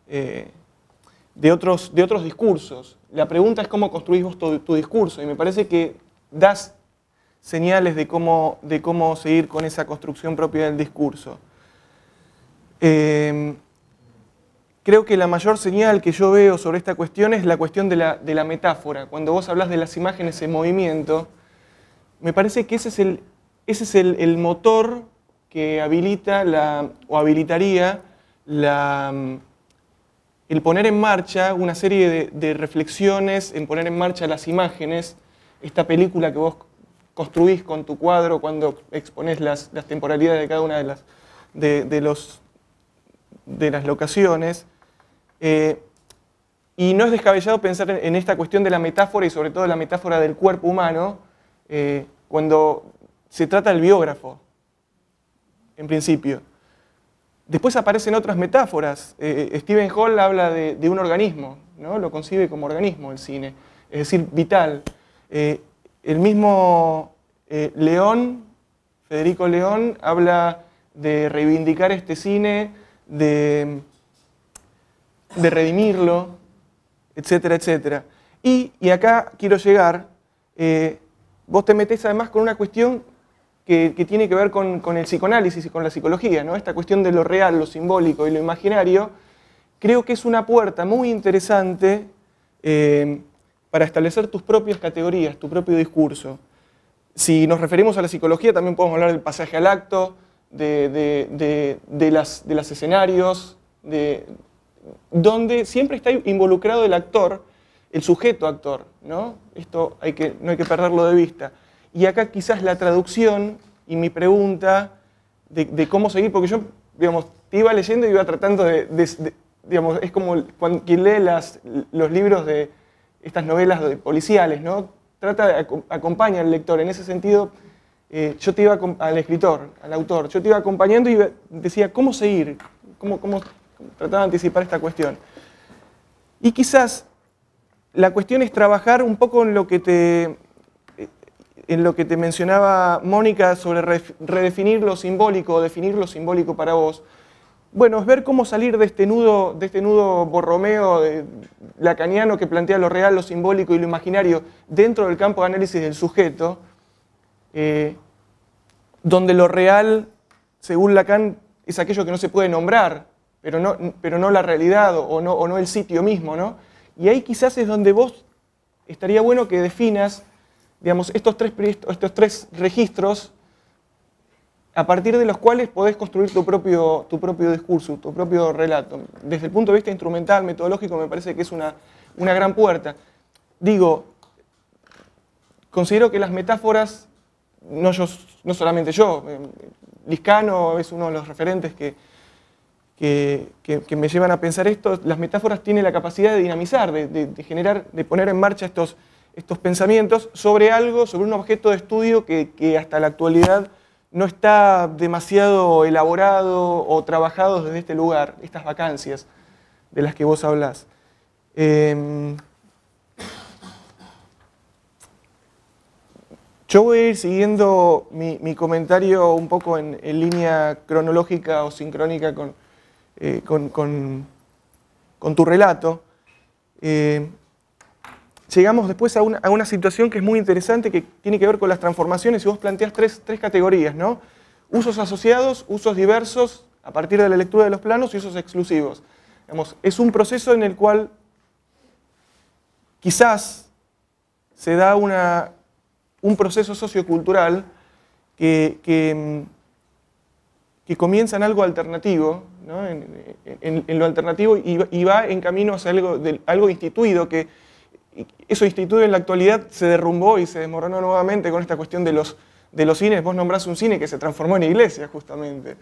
de otros discursos. La pregunta es cómo construís vos tu discurso y me parece que das señales de cómo seguir con esa construcción propia del discurso. Creo que la mayor señal que yo veo sobre esta cuestión es la cuestión de la metáfora. Cuando vos hablas de las imágenes en movimiento, me parece que ese es el motor que habilita o habilitaría el poner en marcha una serie de reflexiones, en poner en marcha las imágenes, esta película que vos construís con tu cuadro cuando exponés las temporalidades de cada una de las locaciones. Y no es descabellado pensar en esta cuestión de la metáfora y sobre todo la metáfora del cuerpo humano cuando se trata del biógrafo, en principio. Después aparecen otras metáforas. Stephen Hall habla de un organismo, ¿no? Lo concibe como organismo el cine, es decir, vital. El mismo León, Federico León, habla de reivindicar este cine, de redimirlo, etcétera, etcétera. Y acá quiero llegar, vos te metés además con una cuestión que tiene que ver con el psicoanálisis y con la psicología, ¿no? Esta cuestión de lo real, lo simbólico y lo imaginario, creo que es una puerta muy interesante para establecer tus propias categorías, tu propio discurso. Si nos referimos a la psicología, también podemos hablar del pasaje al acto, de los escenarios, donde siempre está involucrado el actor, el sujeto actor, ¿no? Esto no hay que perderlo de vista. Y acá quizás la traducción y mi pregunta de cómo seguir, porque yo, digamos, te iba leyendo y iba tratando digamos, es como quien lee los libros de estas novelas policiales, ¿no? Acompaña al lector. En ese sentido, yo te iba al escritor, al autor, yo te iba acompañando y decía, ¿cómo seguir? ¿Cómo trataba de anticipar esta cuestión? Y quizás la cuestión es trabajar un poco en lo que te mencionaba Mónica sobre redefinir lo simbólico o definir lo simbólico para vos. Bueno, es ver cómo salir de este nudo borromeo lacaniano que plantea lo real, lo simbólico y lo imaginario dentro del campo de análisis del sujeto, donde lo real, según Lacan, es aquello que no se puede nombrar, pero no la realidad o no el sitio mismo, ¿no? Y ahí quizás es donde vos estaría bueno que definas, digamos, estos tres registros a partir de los cuales podés construir tu propio discurso, tu propio relato. Desde el punto de vista instrumental, metodológico, me parece que es una gran puerta. Digo, considero que las metáforas, no solamente yo, Liscano es uno de los referentes que me llevan a pensar esto, las metáforas tienen la capacidad de dinamizar, de generar, de poner en marcha estos pensamientos sobre un objeto de estudio que hasta la actualidad no está demasiado elaborado o trabajado desde este lugar, estas vacancias de las que vos hablás. Yo voy a ir siguiendo mi comentario un poco en línea cronológica o sincrónica con tu relato. Llegamos después a una situación que es muy interesante, que tiene que ver con las transformaciones, y vos planteás tres categorías, ¿no? Usos asociados, usos diversos, a partir de la lectura de los planos, y usos exclusivos. Digamos, es un proceso en el cual quizás se da un proceso sociocultural que comienza en algo alternativo, ¿no? en lo alternativo, y va en camino hacia algo instituido, que eso instituido en la actualidad se derrumbó y se desmoronó nuevamente con esta cuestión de los cines. Vos nombrás un cine que se transformó en iglesia, justamente,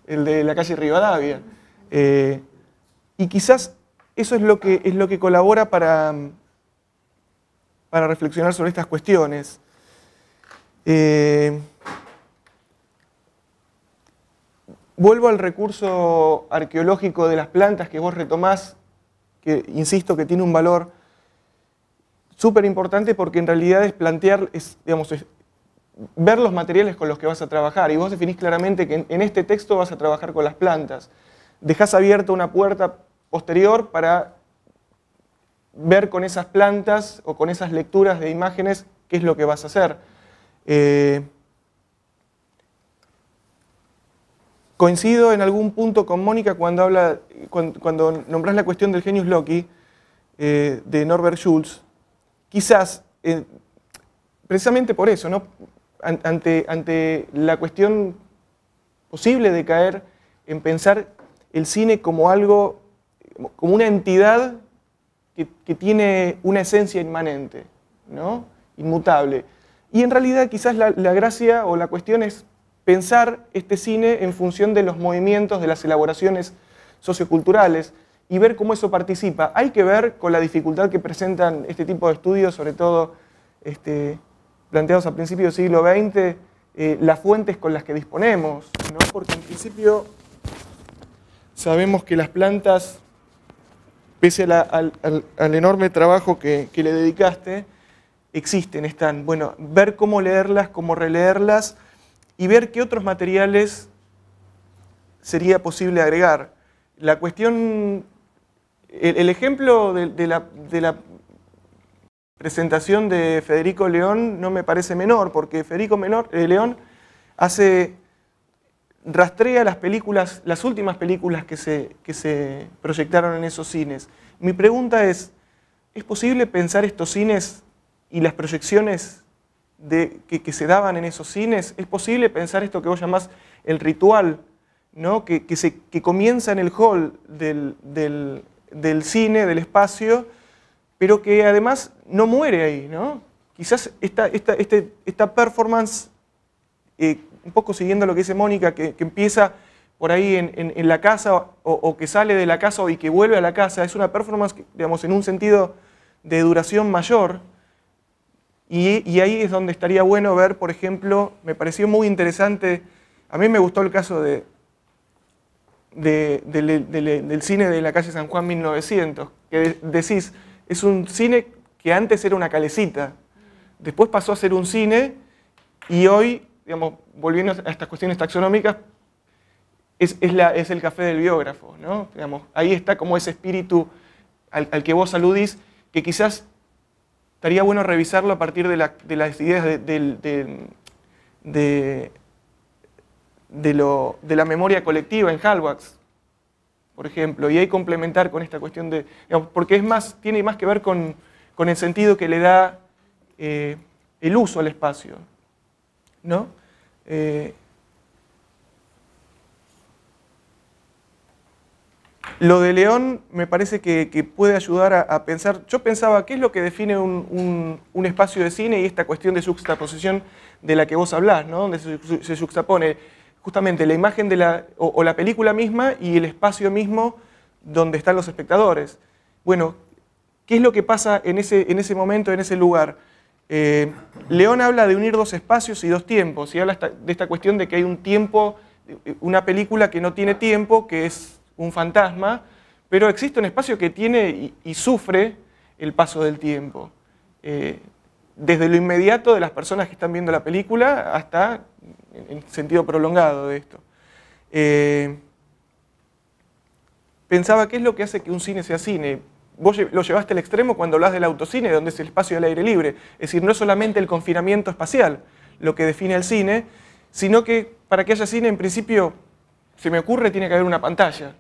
el de la calle Rivadavia. Y quizás eso es lo que colabora para reflexionar sobre estas cuestiones. Vuelvo al recurso arqueológico de las plantas que vos retomás, que insisto que tiene un valor súper importante, porque en realidad es plantear, es ver los materiales con los que vas a trabajar, y vos definís claramente que en este texto vas a trabajar con las plantas. Dejás abierta una puerta posterior para ver con esas plantas o con esas lecturas de imágenes qué es lo que vas a hacer. Coincido en algún punto con Mónica cuando nombrás la cuestión del genius loci de Norbert Schulz. Quizás, precisamente por eso, ¿no? Ante la cuestión posible de caer en pensar el cine como algo, como una entidad que tiene una esencia inmanente, ¿no? Inmutable. Y en realidad quizás la gracia o la cuestión es pensar este cine en función de los movimientos, de las elaboraciones socioculturales y ver cómo eso participa. Hay que ver con la dificultad que presentan este tipo de estudios, sobre todo planteados a principios del siglo XX, las fuentes con las que disponemos, ¿no? Porque en principio sabemos que las plantas, pese al enorme trabajo que le dedicaste, existen, están. Bueno, ver cómo leerlas, cómo releerlas y ver qué otros materiales sería posible agregar. La cuestión, el ejemplo de la presentación de Federico León no me parece menor, porque Federico León rastrea las películas, las últimas películas que se proyectaron en esos cines. Mi pregunta ¿es posible pensar estos cines y las proyecciones que se daban en esos cines? ¿Es posible pensar esto que vos llamás el ritual, ¿no? que comienza en el hall del cine, del espacio, pero que además no muere ahí, ¿no? Quizás esta performance, un poco siguiendo lo que dice Mónica, que empieza por ahí en la casa o que sale de la casa y que vuelve a la casa, es una performance, digamos, en un sentido de duración mayor. Y ahí es donde estaría bueno ver, por ejemplo, me pareció muy interesante, a mí me gustó el caso del cine de la calle San Juan 1900, que decís, es un cine que antes era una calecita, después pasó a ser un cine y hoy, digamos, volviendo a estas cuestiones taxonómicas, es el café del biógrafo, ¿no? Digamos, ahí está como ese espíritu al que vos aludís, que quizás estaría bueno revisarlo a partir de las ideas de la memoria colectiva en Hallwachs, por ejemplo, y ahí complementar con esta cuestión de, digamos, porque tiene más que ver con el sentido que le da el uso al espacio, ¿no? Lo de León me parece que puede ayudar a pensar. Yo pensaba, ¿qué es lo que define un espacio de cine y esta cuestión de juxtaposición de la que vos hablás, ¿no? Donde se juxtapone justamente la imagen o la película misma y el espacio mismo donde están los espectadores. Bueno, ¿qué es lo que pasa en ese momento, en ese lugar? León habla de unir dos espacios y dos tiempos, y habla de esta cuestión de que hay un tiempo, una película que no tiene tiempo, que es un fantasma, pero existe un espacio que tiene y sufre el paso del tiempo. Desde lo inmediato de las personas que están viendo la película hasta en sentido prolongado de esto. Pensaba, ¿qué es lo que hace que un cine sea cine? Vos lo llevaste al extremo cuando hablas del autocine, donde es el espacio del aire libre. Es decir, no es solamente el confinamiento espacial lo que define el cine, sino que para que haya cine, en principio, se me ocurre, tiene que haber una pantalla.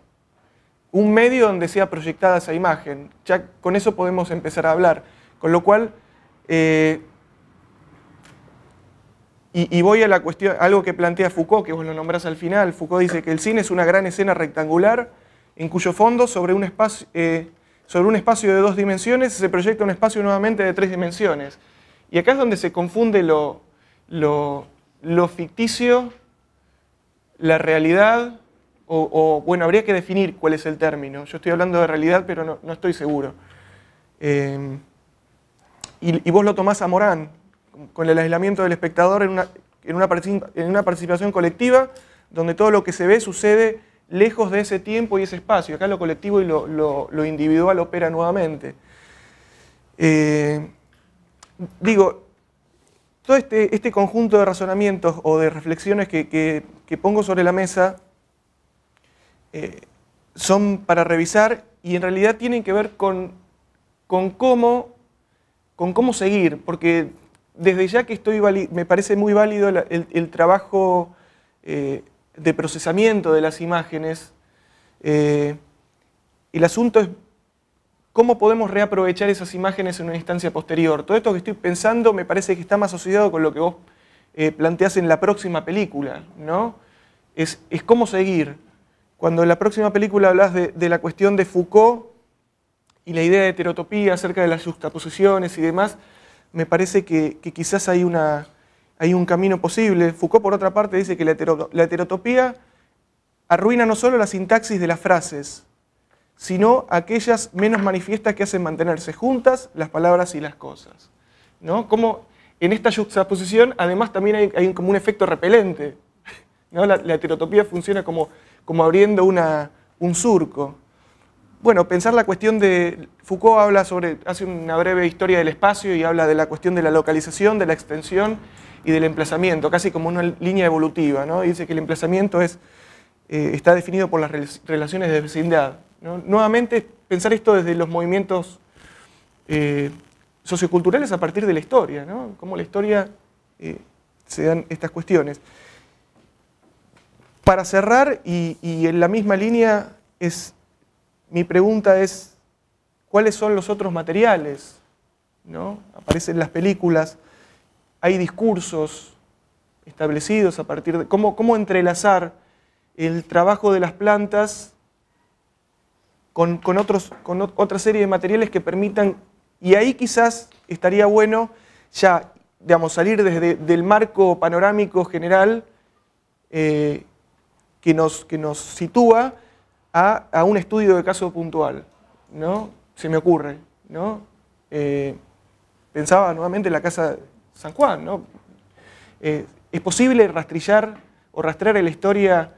Un medio donde sea proyectada esa imagen. Ya con eso podemos empezar a hablar. Con lo cual, y voy a la cuestión, algo que plantea Foucault, que vos lo nombrás al final. Foucault dice que el cine es una gran escena rectangular en cuyo fondo, sobre un espacio de 2 dimensiones, se proyecta un espacio nuevamente de 3 dimensiones. Y acá es donde se confunde lo ficticio, la realidad, bueno, habría que definir cuál es el término. Yo estoy hablando de realidad, pero no estoy seguro. Y vos lo tomás a Morán, con el aislamiento del espectador en una participación colectiva, donde todo lo que se ve sucede lejos de ese tiempo y ese espacio. Acá lo colectivo y lo individual opera nuevamente. Digo, todo este conjunto de razonamientos o de reflexiones que pongo sobre la mesa son para revisar y en realidad tienen que ver con cómo seguir, porque desde ya que me parece muy válido el trabajo de procesamiento de las imágenes. El asunto es cómo podemos reaprovechar esas imágenes en una instancia posterior. Todo esto que estoy pensando me parece que está más asociado con lo que vos planteás en la próxima película, ¿no? Es cómo seguir. Cuando en la próxima película hablas de la cuestión de Foucault y la idea de heterotopía acerca de las juxtaposiciones y demás, me parece que quizás hay un camino posible. Foucault, por otra parte, dice que la heterotopía arruina no solo la sintaxis de las frases, sino aquellas menos manifiestas que hacen mantenerse juntas las palabras y las cosas, ¿no? Como en esta juxtaposición, además, también hay como un efecto repelente, ¿no? La heterotopía funciona como abriendo un surco. Bueno, pensar la cuestión de... Foucault hace una breve historia del espacio y habla de la cuestión de la localización, de la extensión y del emplazamiento, casi como una línea evolutiva, ¿no? Y dice que el emplazamiento está definido por las relaciones de vecindad, ¿no? Nuevamente, pensar esto desde los movimientos socioculturales a partir de la historia, ¿no? Cómo la historia se dan estas cuestiones. Para cerrar, y en la misma línea, mi pregunta es, ¿cuáles son los otros materiales? ¿No? Aparecen las películas, hay discursos establecidos a partir de... ¿Cómo entrelazar el trabajo de las plantas con otra serie de materiales que permitan... Y ahí quizás estaría bueno ya, digamos, salir del marco panorámico general que nos sitúa a un estudio de caso puntual, ¿no? Se me ocurre, ¿no? Pensaba nuevamente en la Casa San Juan, ¿no? ¿Es posible rastrear en la historia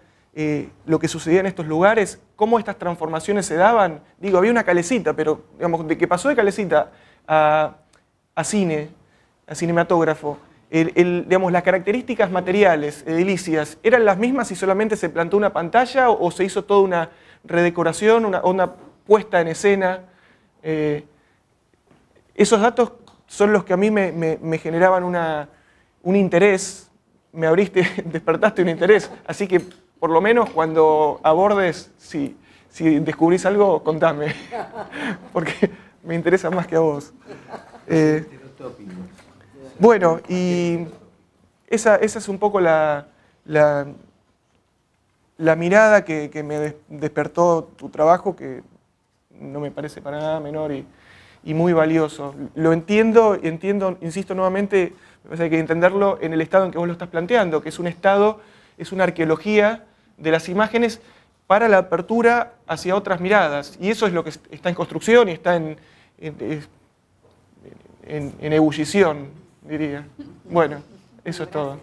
lo que sucedía en estos lugares? ¿Cómo estas transformaciones se daban? Digo, había una calecita, pero digamos, de que pasó de calecita a cine, a cinematógrafo, digamos, las características materiales, edilicias, ¿eran las mismas si solamente se plantó una pantalla o se hizo toda una redecoración, una puesta en escena? Esos datos son los que a mí me generaban un interés, despertaste un interés, así que por lo menos cuando abordes, si descubrís algo, contame, porque me interesa más que a vos. Bueno, y esa es un poco la mirada que me despertó tu trabajo, que no me parece para nada menor y muy valioso. Lo entiendo, insisto nuevamente, me parece que hay que entenderlo en el estado en que vos lo estás planteando, que es una arqueología de las imágenes para la apertura hacia otras miradas. Y eso es lo que está en construcción y está en ebullición, diría. Bueno, eso es todo.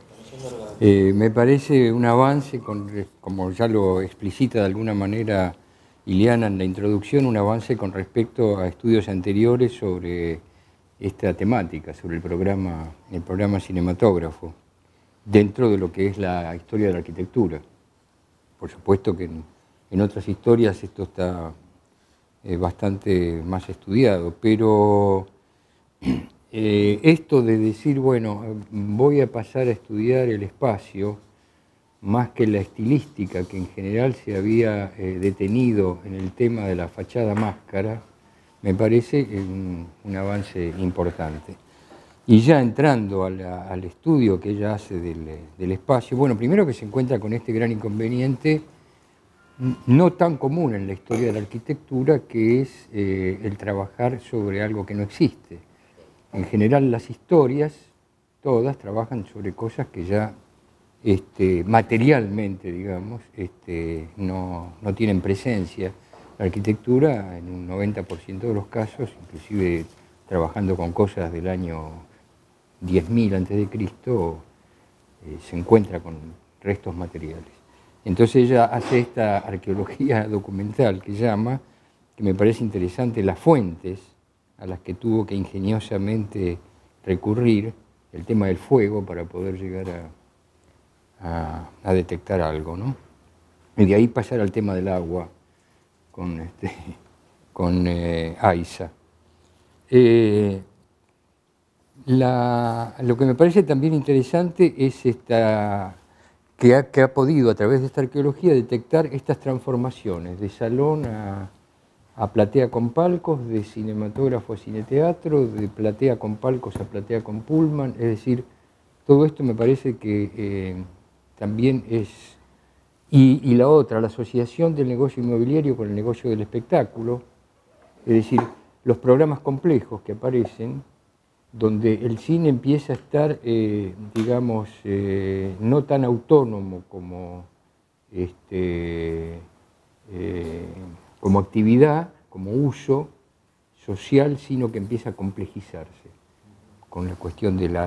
Me parece un avance, como ya lo explicita de alguna manera Ileana en la introducción, un avance con respecto a estudios anteriores sobre esta temática, sobre el programa cinematógrafo, dentro de lo que es la historia de la arquitectura. Por supuesto que en otras historias esto está bastante más estudiado, pero esto de decir, bueno, voy a pasar a estudiar el espacio, más que la estilística que en general se había detenido en el tema de la fachada máscara, me parece un avance importante. Y ya entrando al estudio que ella hace del espacio, bueno, primero que se encuentra con este gran inconveniente, no tan común en la historia de la arquitectura, que es el trabajar sobre algo que no existe. En general las historias, todas, trabajan sobre cosas que ya materialmente, digamos, no tienen presencia. La arquitectura, en un 90% de los casos, inclusive trabajando con cosas del año 10.000 a.C., se encuentra con restos materiales. Entonces ella hace esta arqueología documental que llama, que me parece interesante, las fuentes a las que tuvo que ingeniosamente recurrir, el tema del fuego para poder llegar a detectar algo, ¿no? Y de ahí pasar al tema del agua con Aiza. Lo que me parece también interesante es que ha podido, a través de esta arqueología, detectar estas transformaciones de salón a platea con palcos, de cinematógrafo a cineteatro, de platea con palcos a platea con pullman. Es decir, todo esto me parece que también es... Y la otra, la asociación del negocio inmobiliario con el negocio del espectáculo, es decir, los programas complejos que aparecen, donde el cine empieza a estar, digamos, no tan autónomo como actividad, como uso social, sino que empieza a complejizarse con la cuestión del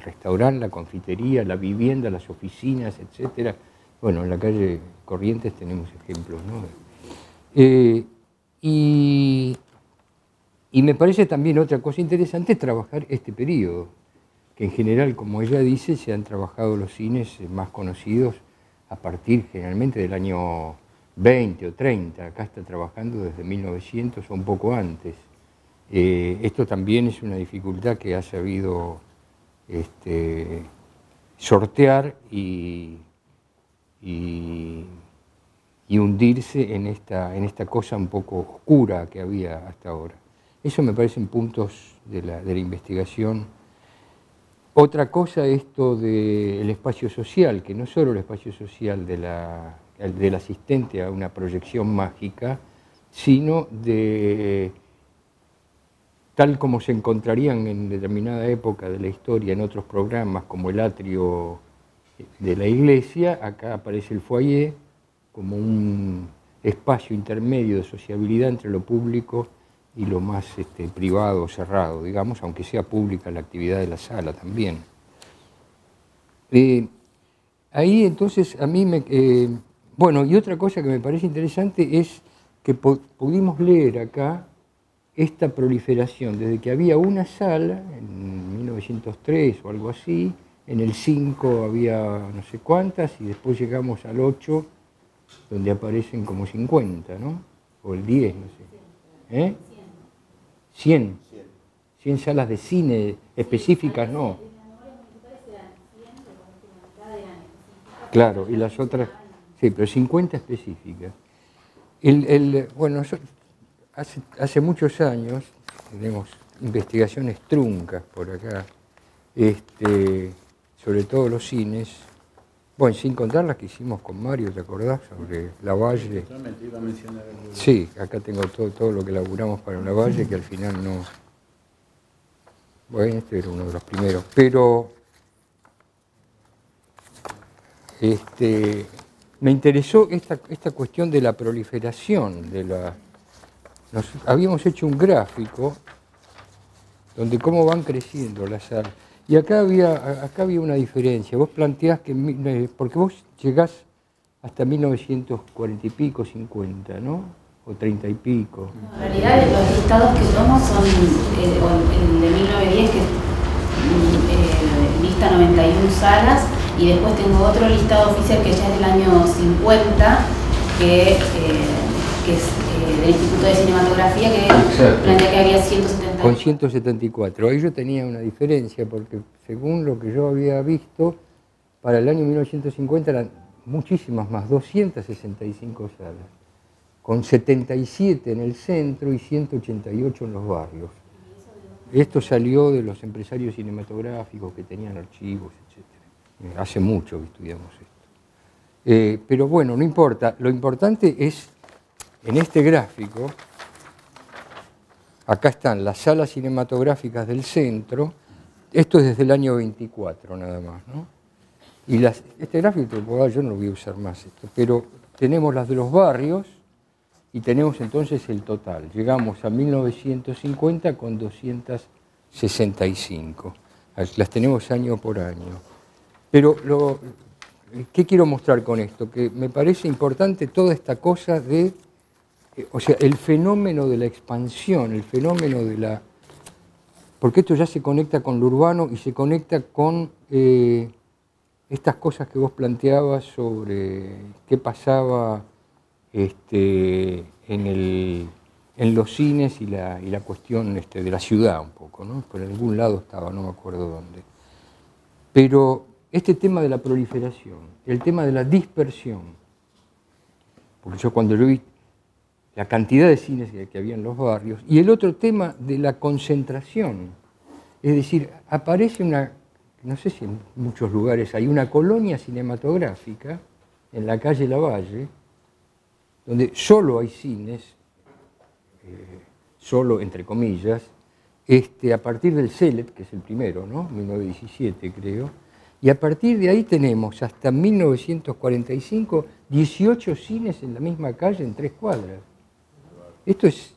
restaurante, la confitería, la vivienda, las oficinas, etc. Bueno, en la calle Corrientes tenemos ejemplos, ¿no? Y me parece también otra cosa interesante trabajar este periodo, que en general, como ella dice, se han trabajado los cines más conocidos a partir generalmente del año 20 o 30. Acá está trabajando desde 1900 o un poco antes. Esto también es una dificultad que ha sabido sortear y hundirse en esta cosa un poco oscura que había hasta ahora. Eso me parecen puntos de la investigación. Otra cosa, esto del espacio social, que no solo el espacio social del asistente a una proyección mágica, sino de tal como se encontrarían en determinada época de la historia en otros programas, como el atrio de la iglesia. Acá aparece el foyer como un espacio intermedio de sociabilidad entre lo público y lo más privado, cerrado, digamos, aunque sea pública la actividad de la sala también. Ahí entonces a mí bueno, y otra cosa que me parece interesante es que pudimos leer acá esta proliferación, desde que había una sala, en 1903 o algo así, en el 5 había no sé cuántas, y después llegamos al 8, donde aparecen como 50, ¿no? O el 10, no sé. 100 salas de cine específicas, no. Claro, y las otras, sí, pero 50 específicas. Bueno, hace muchos años tenemos investigaciones truncas por acá, sobre todo los cines, bueno, sin contar las que hicimos con Mario, ¿te acordás? Sobre Lavalle. Iba a mencionar algo. Sí, acá tengo todo lo que laburamos para Lavalle, que al final no... Bueno, este era uno de los primeros, pero me interesó esta cuestión de la proliferación, habíamos hecho un gráfico donde cómo van creciendo las salas. Y acá había una diferencia. Vos planteás que, porque vos llegás hasta 1940 y pico, 50, ¿no? O 30 y pico. No, en realidad los listados que tomo son el de 1910, que lista 91 salas, y después tengo otro listado oficial que ya es del año 50, que es del Instituto de Cinematografía, que plantea que había 174. Con 174. Ahí yo tenía una diferencia, porque según lo que yo había visto, para el año 1950 eran muchísimas más, 265 salas, con 77 en el centro y 188 en los barrios. Esto salió de los empresarios cinematográficos que tenían archivos, etc. Hace mucho que estudiamos esto. Pero bueno, no importa. Lo importante es, en este gráfico, acá están las salas cinematográficas del centro. Esto es desde el año 24 nada más, ¿no? Y este gráfico, yo no lo voy a usar más, pero tenemos las de los barrios y tenemos entonces el total. Llegamos a 1950 con 265. Las tenemos año por año. Pero ¿qué quiero mostrar con esto? Que me parece importante toda esta cosa de, o sea, el fenómeno de la expansión, el fenómeno de la... Porque esto ya se conecta con lo urbano y se conecta con estas cosas que vos planteabas sobre qué pasaba en en los cines y la cuestión de la ciudad un poco, ¿no? Por algún lado estaba, no me acuerdo dónde. Pero este tema de la proliferación, el tema de la dispersión, porque cuando yo vi la cantidad de cines que había en los barrios, y el otro tema de la concentración, es decir, aparece una, no sé si en muchos lugares hay una colonia cinematográfica en la calle Lavalle, donde solo hay cines, solo entre comillas, a partir del CELEP, que es el primero, ¿no? 1917 creo, y a partir de ahí tenemos hasta 1945 18 cines en la misma calle en 3 cuadras. Esto es,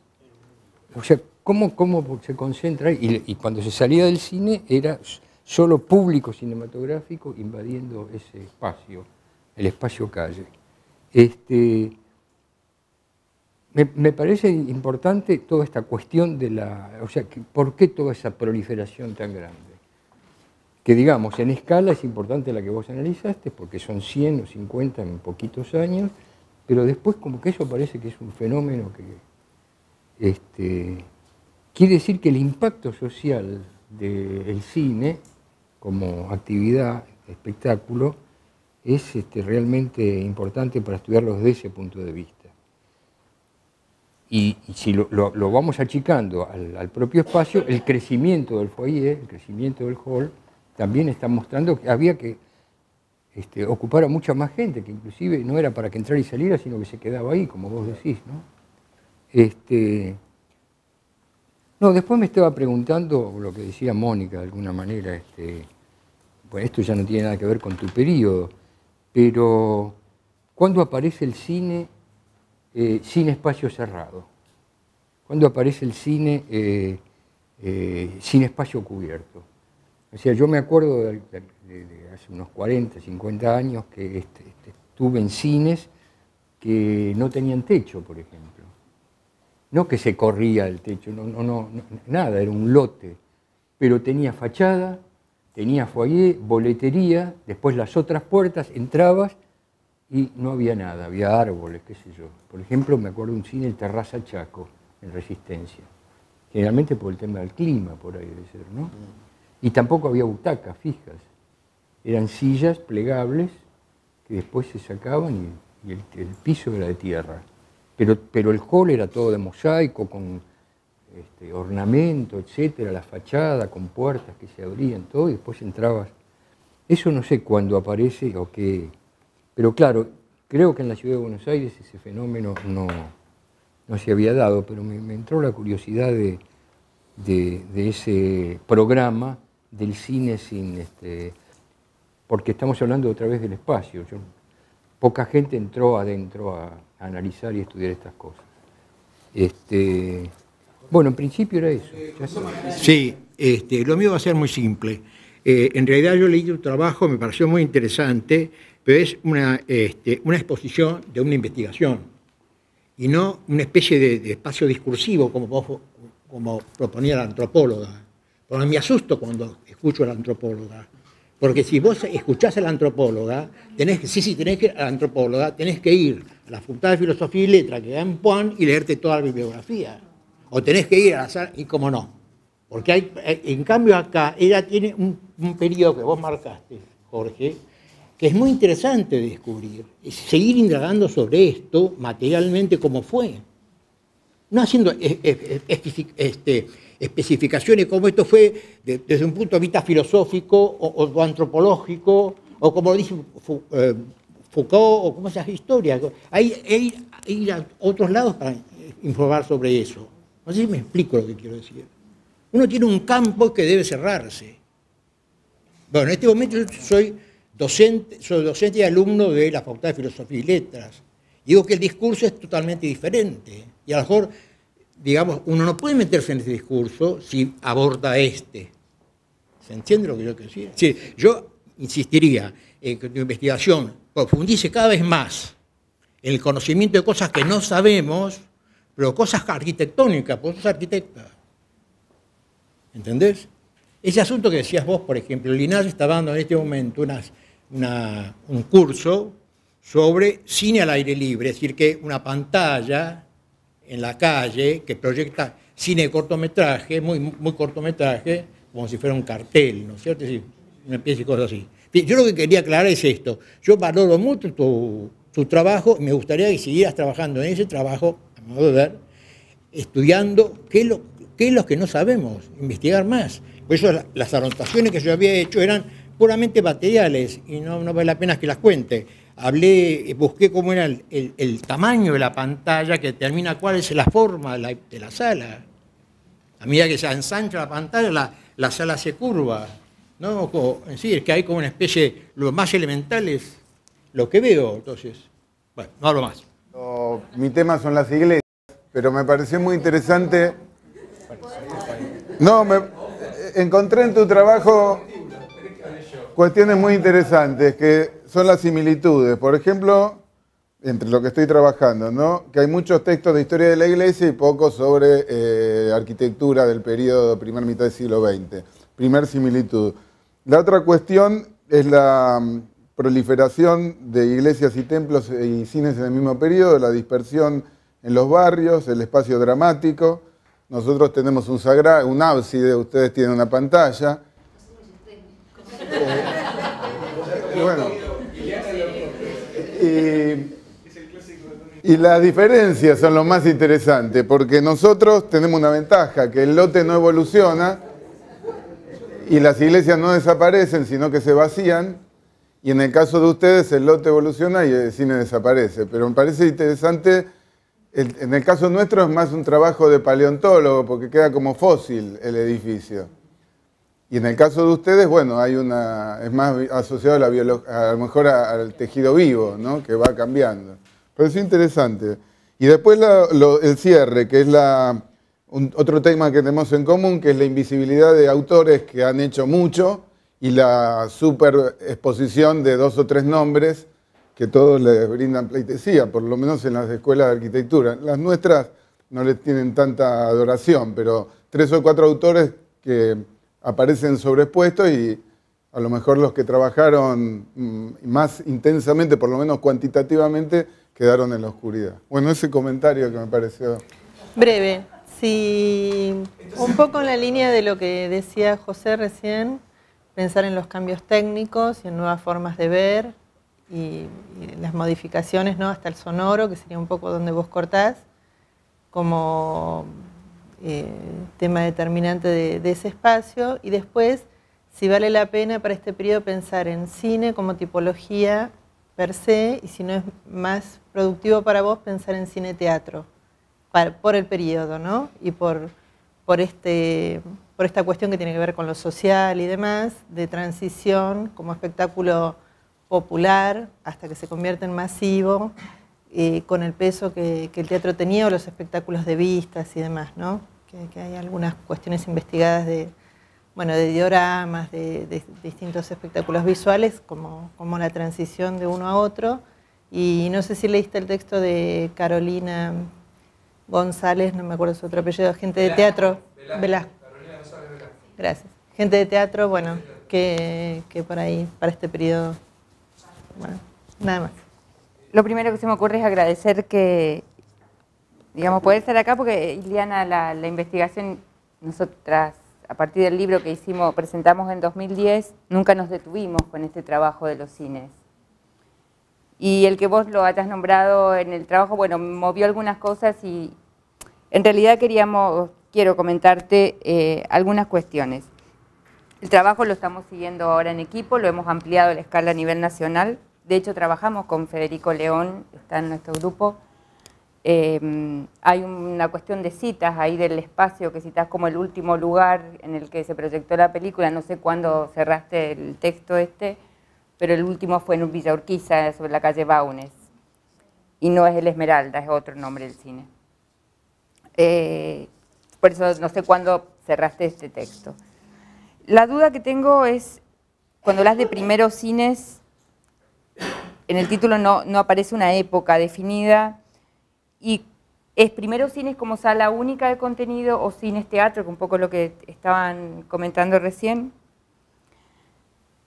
o sea, ¿cómo se concentra? Y cuando se salía del cine era solo público cinematográfico invadiendo ese espacio, el espacio calle. Me parece importante toda esta cuestión de o sea, ¿por qué toda esa proliferación tan grande? Que digamos, en escala es importante la que vos analizaste, porque son 100 o 50 en poquitos años, pero después como que eso parece que es un fenómeno que quiere decir que el impacto social del cine como actividad, espectáculo, es realmente importante para estudiarlo desde ese punto de vista. Y si lo vamos achicando al propio espacio, el crecimiento del foyer, el crecimiento del hall, también está mostrando que había que ocupar a mucha más gente, que inclusive no era para que entrara y saliera, sino que se quedaba ahí, como vos decís, ¿no? No, después me estaba preguntando lo que decía Mónica, de alguna manera, bueno, esto ya no tiene nada que ver con tu periodo, pero ¿cuándo aparece el cine sin espacio cerrado? ¿Cuándo aparece el cine sin espacio cubierto? O sea, yo me acuerdo de hace unos 40, 50 años que estuve en cines que no tenían techo, por ejemplo. No que se corría el techo, no, nada, era un lote, pero tenía fachada, tenía foyer, boletería, después las otras puertas, entrabas y no había nada, había árboles, qué sé yo. Por ejemplo, me acuerdo de un cine, el Terraza Chaco, en Resistencia. Generalmente por el tema del clima, por ahí debe ser, ¿no? Y tampoco había butacas fijas. Eran sillas plegables que después se sacaban y el piso era de tierra. Pero el hall era todo de mosaico, con ornamento, etcétera, la fachada, con puertas que se abrían, todo, y después entrabas. Eso no sé cuándo aparece o qué. Pero claro, creo que en la ciudad de Buenos Aires ese fenómeno no se había dado, pero me entró la curiosidad de ese programa del cine sin... porque estamos hablando otra vez del espacio. Poca gente entró adentro a analizar y estudiar estas cosas. Bueno, en principio era eso. Sí, lo mío va a ser muy simple. En realidad yo leí tu trabajo, me pareció muy interesante, pero es una exposición de una investigación y no una especie de espacio discursivo como proponía la antropóloga. Porque me asusto cuando escucho a la antropóloga. Porque si vos escuchás a la antropóloga, tenés que ir a la antropóloga, tenés que ir a la Facultad de Filosofía y Letras que da en Puan y leerte toda la bibliografía. O tenés que ir a la sala, y cómo no. Porque en cambio acá, ella tiene un periodo que vos marcaste, Jorge, que es muy interesante de descubrir. Es seguir indagando sobre esto materialmente como fue. No haciendo especificaciones como esto fue desde un punto de vista filosófico o antropológico, o como dice Foucault, o como esas historias. Hay ir a otros lados para informar sobre eso. No sé si me explico lo que quiero decir. Uno tiene un campo que debe cerrarse. Bueno, en este momento yo soy docente y alumno de la Facultad de Filosofía y Letras. Digo que el discurso es totalmente diferente. Y a lo mejor, digamos, uno no puede meterse en ese discurso si aborda este. ¿Se entiende lo que yo quiero decir? Sí, yo insistiría en que tu investigación profundice cada vez más en el conocimiento de cosas que no sabemos, pero cosas arquitectónicas, porque sos arquitecta. ¿Entendés? Ese asunto que decías vos, por ejemplo, Linares está dando en este momento un curso sobre cine al aire libre, es decir, que una pantalla en la calle que proyecta cine de cortometraje, muy cortometraje, como si fuera un cartel, ¿no es cierto? Es decir, una especie de cosas así. Yo lo que quería aclarar es esto. Yo valoro mucho tu trabajo y me gustaría que siguieras trabajando en ese trabajo, a mi modo de ver, estudiando qué es lo que no sabemos, investigar más. Por eso las anotaciones que yo había hecho eran puramente materiales y no vale la pena que las cuente. Busqué cómo era el tamaño de la pantalla que determina cuál es la forma de la sala. A medida que se ensancha la pantalla, la sala se curva, ¿no? Es que hay como una especie, lo más elemental es lo que veo. Entonces, bueno, no hablo más. Mi tema son las iglesias, pero me pareció muy interesante. Encontré en tu trabajo cuestiones muy interesantes, que son las similitudes. Por ejemplo, entre lo que estoy trabajando, ¿no? Que hay muchos textos de historia de la Iglesia y pocos sobre arquitectura del periodo primera mitad del siglo XX. Primer similitud. La otra cuestión es la proliferación de iglesias y templos y cines en el mismo periodo, la dispersión en los barrios, el espacio dramático. Nosotros tenemos un ábside, ustedes tienen una pantalla. Bueno, y las diferencias son lo más interesante, porque nosotros tenemos una ventaja, que el lote no evoluciona y las iglesias no desaparecen, sino que se vacían, y en el caso de ustedes el lote evoluciona y el cine desaparece. Pero me parece interesante, en el caso nuestro es más un trabajo de paleontólogo, porque queda como fósil el edificio. Y en el caso de ustedes, bueno, es más asociado a lo mejor al tejido vivo, ¿no? Que va cambiando. Pero es interesante. Y después el cierre, que es otro tema que tenemos en común, que es la invisibilidad de autores que han hecho mucho y la super exposición de 2 o 3 nombres que todos les brindan pleitesía, por lo menos en las escuelas de arquitectura. Las nuestras no les tienen tanta adoración, pero 3 o 4 autores que aparecen sobreexpuestos y a lo mejor los que trabajaron más intensamente, por lo menos cuantitativamente, quedaron en la oscuridad. Bueno, ese comentario que me pareció... Breve, sí, un poco en la línea de lo que decía José recién, pensar en los cambios técnicos y en nuevas formas de ver y las modificaciones, ¿no? Hasta el sonoro, que sería un poco donde vos cortás, como tema determinante de ese espacio, y después, si vale la pena para este periodo pensar en cine como tipología per se, y si no es más productivo para vos pensar en cine-teatro, por el periodo, ¿no? Y por esta cuestión que tiene que ver con lo social y demás, de transición como espectáculo popular hasta que se convierte en masivo, con el peso que el teatro tenía, o los espectáculos de vistas y demás, ¿no? Que hay algunas cuestiones investigadas de dioramas, de distintos espectáculos visuales, como la transición de uno a otro. Y no sé si leíste el texto de Carolina González, no me acuerdo su otro apellido, gente de teatro, Velasco. Carolina González Velasco. Gracias. Gente de teatro, bueno, que por ahí, para este periodo, bueno, nada más. Lo primero que se me ocurre es agradecer que, digamos, poder estar acá, porque Ileana, la investigación, nosotras, a partir del libro que presentamos en 2010, nunca nos detuvimos con este trabajo de los cines. Y el que vos lo hayas nombrado en el trabajo, bueno, movió algunas cosas y en realidad quiero comentarte algunas cuestiones. El trabajo lo estamos siguiendo ahora en equipo, lo hemos ampliado a la escala a nivel nacional. De hecho, trabajamos con Federico León, está en nuestro grupo. Hay una cuestión de citas ahí del espacio, que citas como el último lugar en el que se proyectó la película. No sé cuándo cerraste el texto pero el último fue en Villa Urquiza, sobre la calle Baunes. Y no es el Esmeralda, es otro nombre del cine. Por eso no sé cuándo cerraste este texto. La duda que tengo es, cuando hablas de primeros cines, en el título no aparece una época definida, y ¿es primero cines como sala única de contenido o cines teatro, que un poco lo que estaban comentando recién?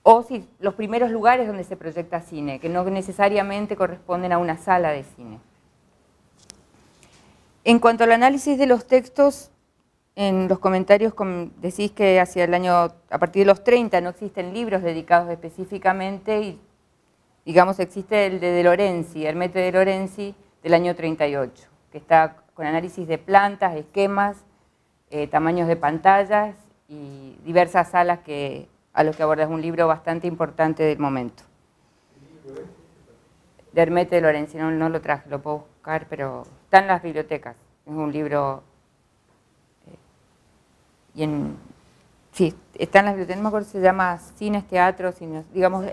O si los primeros lugares donde se proyecta cine, que no necesariamente corresponden a una sala de cine. En cuanto al análisis de los textos, en los comentarios decís que hacia el año, a partir de los 30 no existen libros dedicados específicamente y, digamos, existe el de Lorenzi, Hermete de Lorenzi, del año 38, que está con análisis de plantas, esquemas, tamaños de pantallas y diversas salas a los que aborda. Es un libro bastante importante del momento. De Hermete de Lorenzi, no lo traje, lo puedo buscar, pero está en las bibliotecas. Es un libro... sí, está en las bibliotecas, no me acuerdo si se llama Cines, Teatros, Cines, digamos...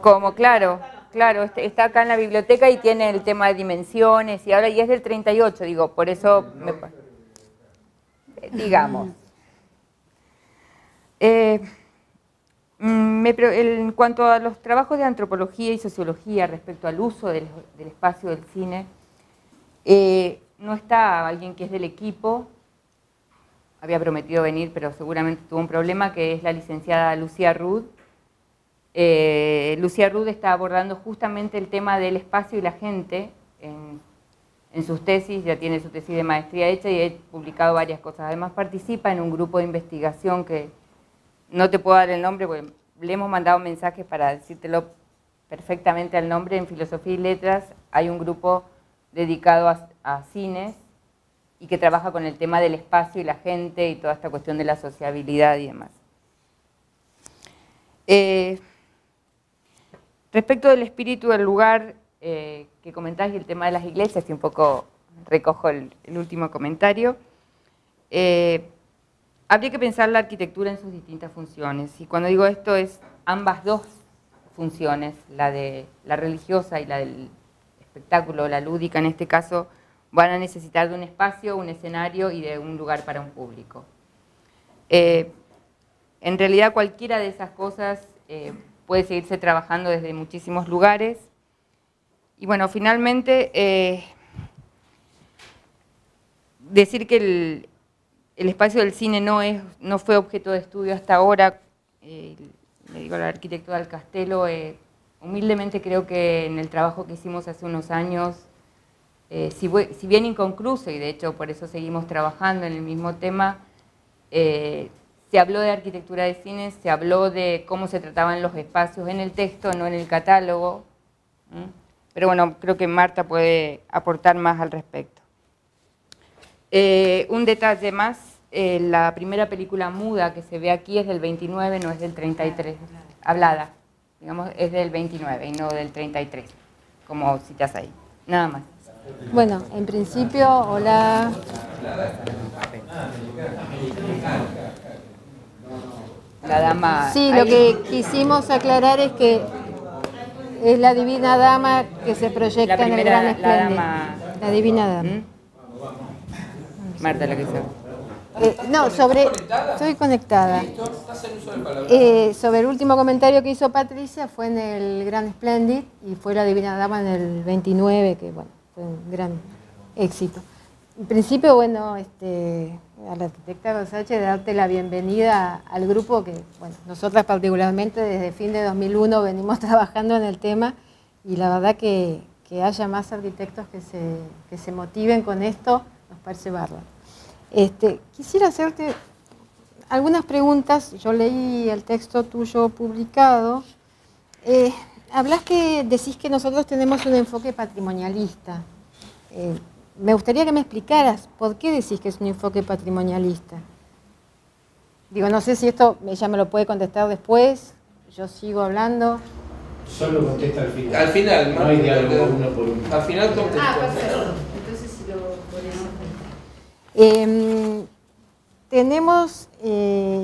Como, claro, está acá en la biblioteca y tiene el tema de dimensiones, y es del 38, digo, por eso... digamos. En cuanto a los trabajos de antropología y sociología respecto al uso del espacio del cine, no está alguien que es del equipo, había prometido venir, pero seguramente tuvo un problema, que es la licenciada Lucía Rudd. Lucía Rudd está abordando justamente el tema del espacio y la gente en sus tesis, ya tiene su tesis de maestría hecha y he publicado varias cosas. Además participa en un grupo de investigación que no te puedo dar el nombre porque le hemos mandado mensajes para decírtelo perfectamente al nombre. En Filosofía y Letras hay un grupo dedicado a cines y que trabaja con el tema del espacio y la gente y toda esta cuestión de la sociabilidad y demás. Respecto del espíritu del lugar que comentás y el tema de las iglesias, y un poco recojo el último comentario, habría que pensar la arquitectura en sus distintas funciones. Y cuando digo esto es ambas dos funciones, la de la religiosa y la del espectáculo, la lúdica en este caso, van a necesitar de un espacio, un escenario y de un lugar para un público. En realidad cualquiera de esas cosas puede seguirse trabajando desde muchísimos lugares. Y bueno, finalmente, decir que el espacio del cine no fue objeto de estudio hasta ahora, le digo al arquitecto del Castelo, humildemente creo que en el trabajo que hicimos hace unos años, si bien inconcluso, y de hecho por eso seguimos trabajando en el mismo tema, se habló de arquitectura de cine, se habló de cómo se trataban los espacios en el texto, no en el catálogo. Pero bueno, creo que Marta puede aportar más al respecto. Un detalle más, la primera película muda que se ve aquí es del 29, no es del 33, hablada, digamos, es del 29 y no del 33, como citas ahí, nada más. Bueno, en principio, hola. La dama... Sí, lo que quisimos aclarar es que es la Divina Dama que se proyecta en el Gran Espléndido. La Divina Dama. Marta, lo que sea. No, estoy conectada. Sobre el último comentario que hizo Patricia fue en el Gran Splendid y fue la Divina Dama en el 29, que bueno, fue un gran éxito. En principio, bueno, a la arquitecta Versace, darte la bienvenida al grupo que, bueno, nosotras particularmente desde fin de 2001 venimos trabajando en el tema y la verdad que haya más arquitectos que se motiven con esto nos parece bárbaro. Quisiera hacerte algunas preguntas. Yo leí el texto tuyo publicado. Decís que nosotros tenemos un enfoque patrimonialista. Me gustaría que me explicaras por qué decís que es un enfoque patrimonialista. Digo, no sé si esto ella me lo puede contestar después, yo sigo hablando. Solo contesta al final. Al final, no hay diálogo uno por uno. Al final contesta. Perfecto. Entonces si lo ponemos. Tenemos,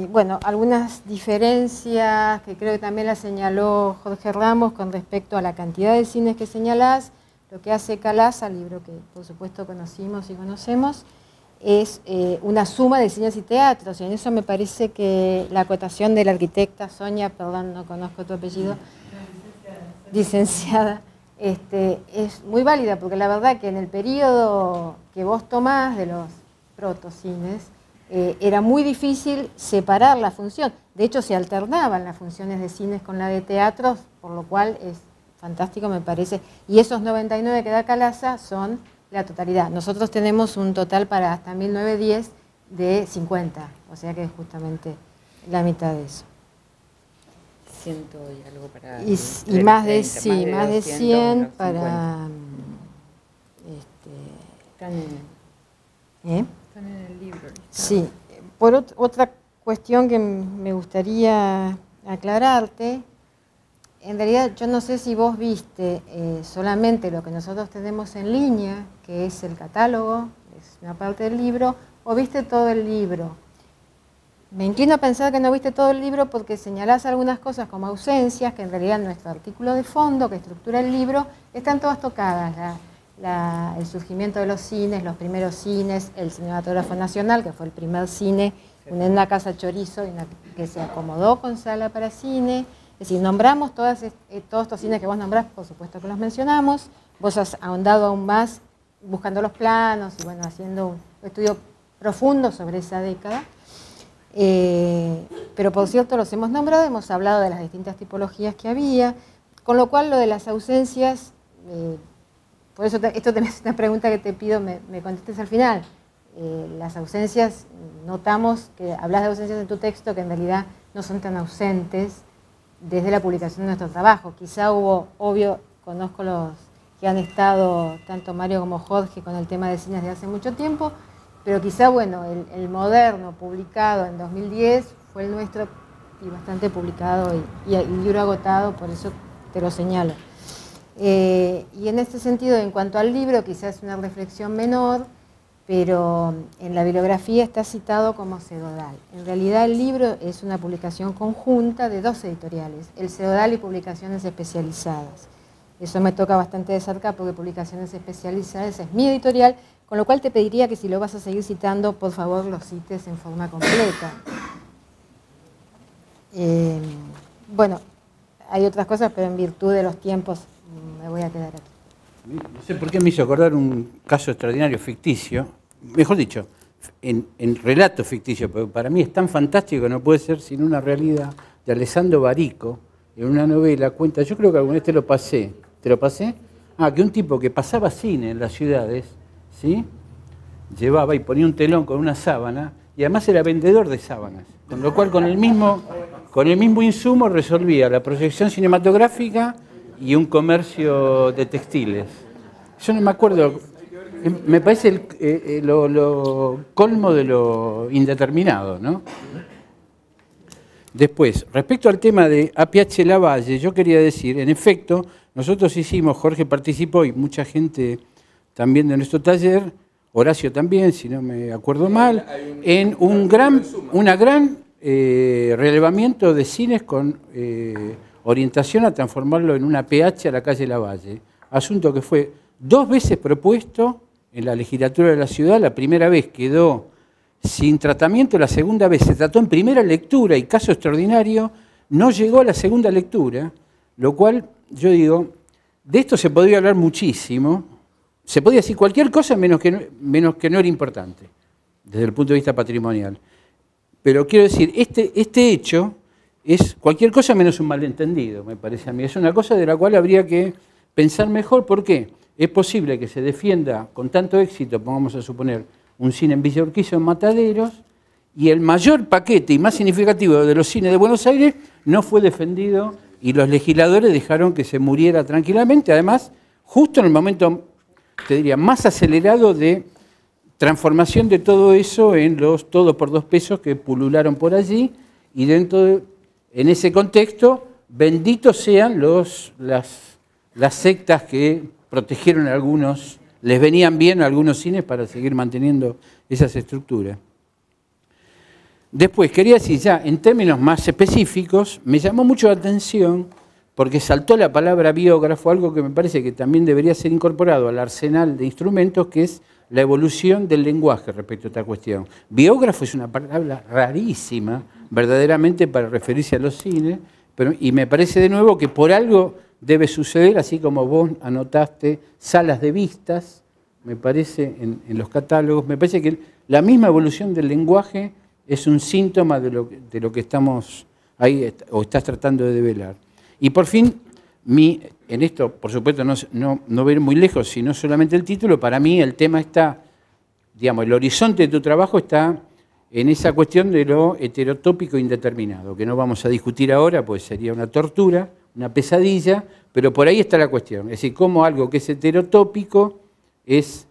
bueno, algunas diferencias que creo que también las señaló Jorge Ramos con respecto a la cantidad de cines que señalás. Lo que hace Calaza, libro que por supuesto conocimos y conocemos, es una suma de cines y teatros. Y en eso me parece que la acotación de la arquitecta Sonia, perdón, no conozco tu apellido, licenciada, es muy válida, porque la verdad que en el periodo que vos tomás de los protocines, era muy difícil separar la función. De hecho, se alternaban las funciones de cines con la de teatros, por lo cual es fantástico, me parece. Y esos 99 que da Calaza son la totalidad. Nosotros tenemos un total para hasta 1910 de 50, o sea que es justamente la mitad de eso. 100 y algo para... Y más de 100 para... Están en el libro. Sí. Por otra cuestión que me gustaría aclararte, en realidad yo no sé si vos viste solamente lo que nosotros tenemos en línea, que es el catálogo, es una parte del libro, o viste todo el libro. Me inclino a pensar que no viste todo el libro porque señalás algunas cosas como ausencias, que en realidad en nuestro artículo de fondo, que estructura el libro, están todas tocadas. El surgimiento de los cines, los primeros cines, el Cinematógrafo Nacional, que fue el primer cine, una casa chorizo que se acomodó con sala para cine. Es decir, nombramos todos estos cines que vos nombrás, por supuesto que los mencionamos. Vos has ahondado aún más buscando los planos y bueno, haciendo un estudio profundo sobre esa década. Pero por cierto los hemos nombrado, hemos hablado de las distintas tipologías que había, con lo cual lo de las ausencias, por eso esto es una pregunta que te pido me contestes al final. Las ausencias, notamos que hablas de ausencias en tu texto que en realidad no son tan ausentes desde la publicación de nuestro trabajo. Quizá hubo, obvio, conozco los que han estado, tanto Mario como Jorge, con el tema de cines de hace mucho tiempo, pero quizá, bueno, el moderno publicado en 2010 fue el nuestro y bastante publicado y el libro agotado, por eso te lo señalo. Y en este sentido, en cuanto al libro, quizás es una reflexión menor, pero en la bibliografía está citado como Cedodal. En realidad el libro es una publicación conjunta de dos editoriales, el Cedodal y Publicaciones Especializadas. Eso me toca bastante de cerca porque Publicaciones Especializadas es mi editorial, con lo cual te pediría que si lo vas a seguir citando, por favor lo cites en forma completa. Bueno, hay otras cosas, pero en virtud de los tiempos me voy a quedar aquí. No sé por qué me hizo acordar un caso extraordinario ficticio, mejor dicho, en relato ficticio, pero para mí es tan fantástico que no puede ser sin una realidad, de Alessandro Barico, en una novela, cuenta, yo creo que alguna vez te lo pasé, ¿te lo pasé? Que un tipo que pasaba cine en las ciudades, ¿sí? Llevaba y ponía un telón con una sábana, y además era vendedor de sábanas, con lo cual con el mismo insumo resolvía la proyección cinematográfica y un comercio de textiles. Yo no me acuerdo, me parece lo colmo de lo indeterminado, ¿no? Después, respecto al tema de A.P.H. Lavalle, yo quería decir, en efecto, nosotros hicimos, Jorge participó y mucha gente también de nuestro taller, Horacio también, si no me acuerdo mal, en un gran relevamiento de cines con orientación a transformarlo en una PH a la calle Lavalle. Asunto que fue 2 veces propuesto en la legislatura de la ciudad. La primera vez quedó sin tratamiento, la segunda vez se trató en primera lectura y caso extraordinario, no llegó a la segunda lectura, lo cual yo digo, de esto se podría hablar muchísimo, se podía decir cualquier cosa menos que no era importante, desde el punto de vista patrimonial. Pero quiero decir, este hecho es cualquier cosa menos un malentendido, me parece a mí. Es una cosa de la cual habría que pensar mejor. ¿Por qué? Es posible que se defienda con tanto éxito, vamos a suponer, un cine en Villa Urquiza, en Mataderos, y el mayor paquete y más significativo de los cines de Buenos Aires no fue defendido y los legisladores dejaron que se muriera tranquilamente, además, justo en el momento, te diría, más acelerado de transformación de todo eso en los todo por 2 pesos que pulularon por allí, y en ese contexto, benditos sean las sectas que protegieron a algunos, les venían bien a algunos cines para seguir manteniendo esas estructuras. Después, quería decir ya, en términos más específicos, me llamó mucho la atención porque saltó la palabra biógrafo, algo que me parece que también debería ser incorporado al arsenal de instrumentos, que es la evolución del lenguaje respecto a esta cuestión. Biógrafo es una palabra rarísima, verdaderamente, para referirse a los cines, y me parece de nuevo que por algo debe suceder, así como vos anotaste salas de vistas, me parece, en los catálogos, me parece que la misma evolución del lenguaje es un síntoma de lo que estamos ahí, o estás tratando de develar. Y por fin, en esto, por supuesto, no voy a ir muy lejos, sino solamente el título, para mí el tema está, digamos, el horizonte de tu trabajo está en esa cuestión de lo heterotópico indeterminado, que no vamos a discutir ahora, pues sería una tortura, una pesadilla, pero por ahí está la cuestión. Es decir, cómo algo que es heterotópico es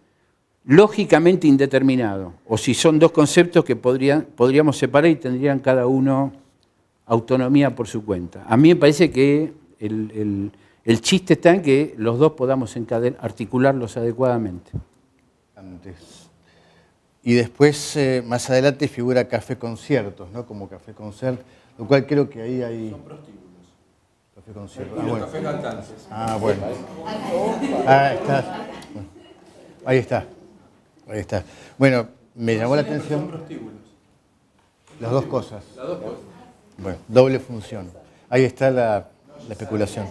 lógicamente indeterminado, o si son dos conceptos que podríamos separar y tendrían cada uno autonomía por su cuenta. A mí me parece que el chiste está en que los dos podamos articularlos adecuadamente. Antes. Y después, más adelante, figura Café Conciertos, ¿no? Como Café Concert, lo cual creo que ahí hay... Son prostíbulos. Café Conciertos. Ah, bueno. Café Cantantes. Ah, bueno. Ah, está. Bueno. Ahí está. Ahí está. Bueno, me llamó la atención... Son prostíbulos. Las dos cosas. Las dos cosas. Bueno, doble función. Ahí está la especulación.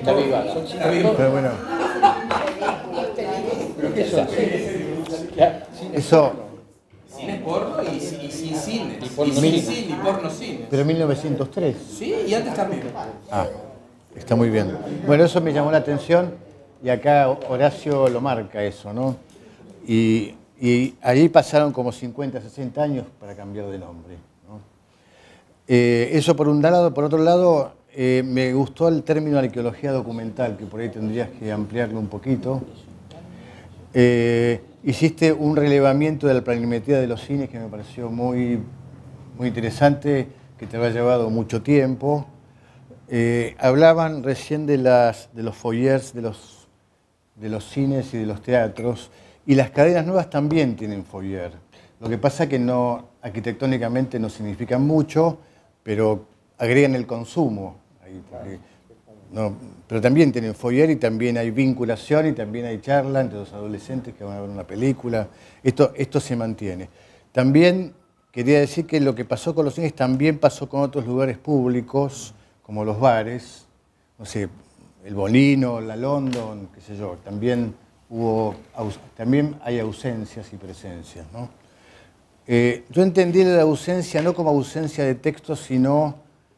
Pero bueno. Eso. Cine porno y sin cine. Y porno cine. Y porno cine. Pero 1903. Sí, y antes también. Ah, está muy bien. Bueno, eso me llamó la atención y acá Horacio lo marca eso, ¿no? Y allí pasaron como 50, 60 años para cambiar de nombre, ¿no? Eso por un lado. Por otro lado, me gustó el término arqueología documental, que por ahí tendrías que ampliarlo un poquito. Hiciste un relevamiento de la planimetría de los cines que me pareció muy, muy interesante, que te había llevado mucho tiempo. Hablaban recién de los foyers de los cines y de los teatros, y las cadenas nuevas también tienen foyer. Lo que pasa es que no, arquitectónicamente no significan mucho, pero agregan el consumo. No, pero también tienen foyer y también hay vinculación y también hay charla entre los adolescentes que van a ver una película. Esto se mantiene. También quería decir que lo que pasó con los cines también pasó con otros lugares públicos, como los bares, no sé, el Bolino, la London, qué sé yo. También hay ausencias y presencias, ¿no? Yo entendí la ausencia no como ausencia de texto, sino,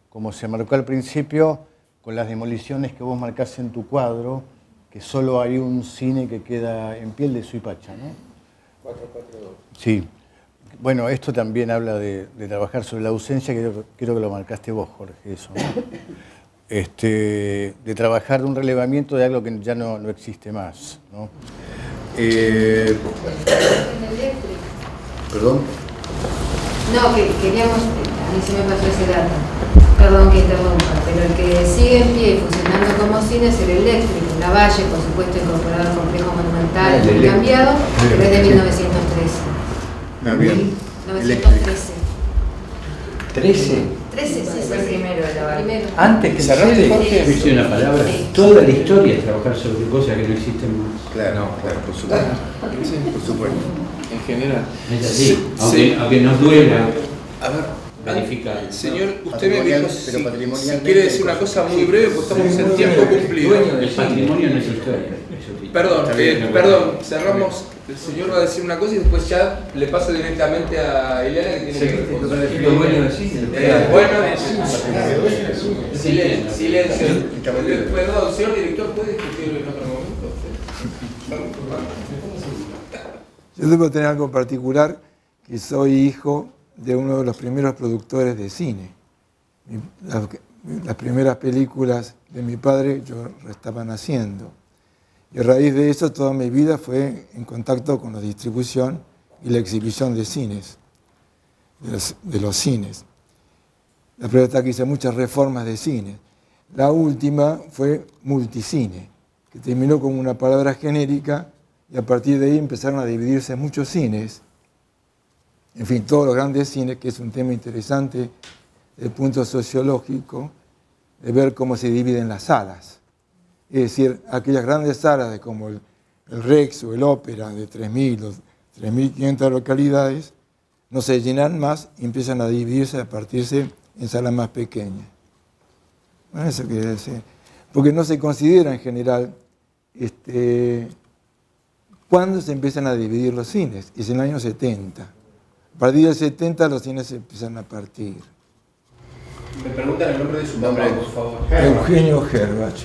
como se marcó al principio, con las demoliciones que vos marcás en tu cuadro, que solo hay un cine que queda en piel de Suipacha, ¿no? 442. Sí. Bueno, esto también habla de trabajar sobre la ausencia, que creo que lo marcaste vos, Jorge, eso, ¿no? De trabajar de un relevamiento de algo que ya no existe más, ¿no? ¿Perdón? No, que queríamos, a mí se me pasó ese dato, perdón que interrumpa, pero el que sigue en pie y funcionando como cine es el eléctrico. La Valle, por supuesto, incorporado al complejo monumental, muy cambiado, pero es de 1913. Ah, bien. 1913. ¿13? 13, sí, Fue el primero de la Valle. Antes que ¿Cerraste, Jorge? dice una palabra, toda la historia es trabajar sobre cosas que no existen más. Claro, claro, por supuesto. Sí, Por supuesto. en general. Es así, Sí. aunque nos duela A ver, verificar. señor, usted me dijo Pero si patrimonialmente quiere decir una cosa muy breve, porque estamos en tiempo cumplido. El patrimonio no es historia. Perdón, perdón, cerramos. El señor va a decir una cosa y después ya le paso directamente a Eliana que tiene que responder. Lo bueno de cine. Silencio, silencio. Perdón, señor director, ¿puede discutirlo en otro momento? Yo debo tener algo particular, que soy hijo de uno de los primeros productores de cine. Las primeras películas de mi padre yo estaba naciendo. Y a raíz de eso toda mi vida fue en contacto con la distribución y la exhibición de cines, de los cines. La primera está que hice muchas reformas de cine. La última fue multicine, que terminó como una palabra genérica y a partir de ahí empezaron a dividirse muchos cines. En fin, todos los grandes cines, que es un tema interesante desde el punto sociológico, de ver cómo se dividen las salas. Es decir, aquellas grandes salas como el Rex o el Ópera de 3.000 o 3.500 localidades no se llenan más y empiezan a dividirse, a partirse en salas más pequeñas. Bueno, eso quiere decir. Porque no se considera en general cuándo se empiezan a dividir los cines. Es en el año 70. A partir del 70 los cines se empiezan a partir. Me preguntan el nombre de su papá, por favor. Eugenio Herbach.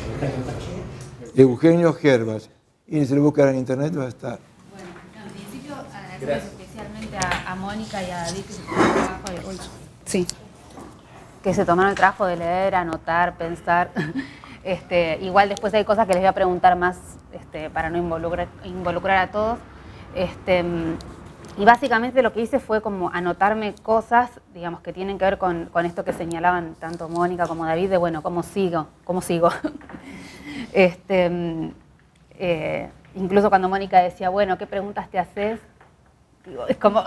Eugenio Herbach. Y si lo buscan en internet va a estar. Bueno, en principio agradecemos especialmente a Mónica y a David que se tomaron el trabajo que se tomaron el trabajo de leer, anotar, pensar. Igual después hay cosas que les voy a preguntar más para no involucrar a todos. Y básicamente lo que hice fue como anotarme cosas, digamos, que tienen que ver con esto que señalaban tanto Mónica como David, de bueno, cómo sigo. Incluso cuando Mónica decía, bueno, ¿qué preguntas te haces? Digo, es como,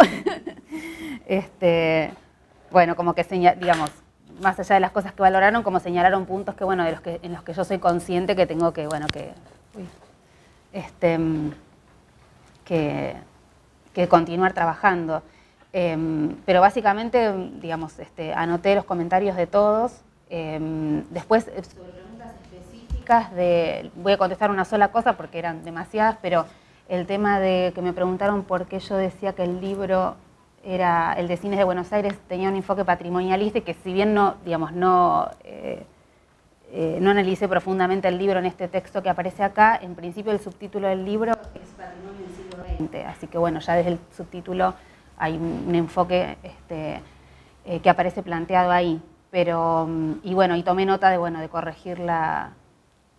bueno, como que digamos, más allá de las cosas que valoraron, como señalaron puntos que, bueno, en los que yo soy consciente que tengo que, bueno, que continuar trabajando. Pero básicamente, digamos, anoté los comentarios de todos. Después, sobre preguntas específicas, voy a contestar una sola cosa porque eran demasiadas, pero el tema de que me preguntaron por qué yo decía que el libro era el de Cines de Buenos Aires, tenía un enfoque patrimonialista y que si bien no analicé profundamente el libro en este texto que aparece acá, en principio el subtítulo del libro es Patrimonio del siglo XX, así que bueno, ya desde el subtítulo hay un enfoque que aparece planteado ahí. Pero, y bueno, y tomé nota de corregir la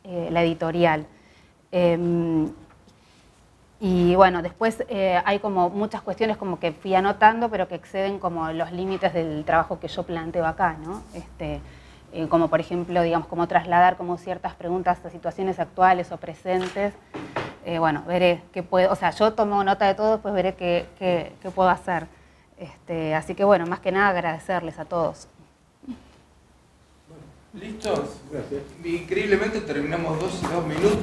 editorial. Y bueno, después hay como muchas cuestiones como que fui anotando, pero que exceden como los límites del trabajo que yo planteo acá, ¿no? Como por ejemplo, digamos, como trasladar como ciertas preguntas a situaciones actuales o presentes. Bueno, veré qué puedo, o sea, yo tomo nota de todo, después veré qué puedo hacer. Así que bueno, más que nada agradecerles a todos. ¿Listos? Gracias. Increíblemente terminamos 2 minutos.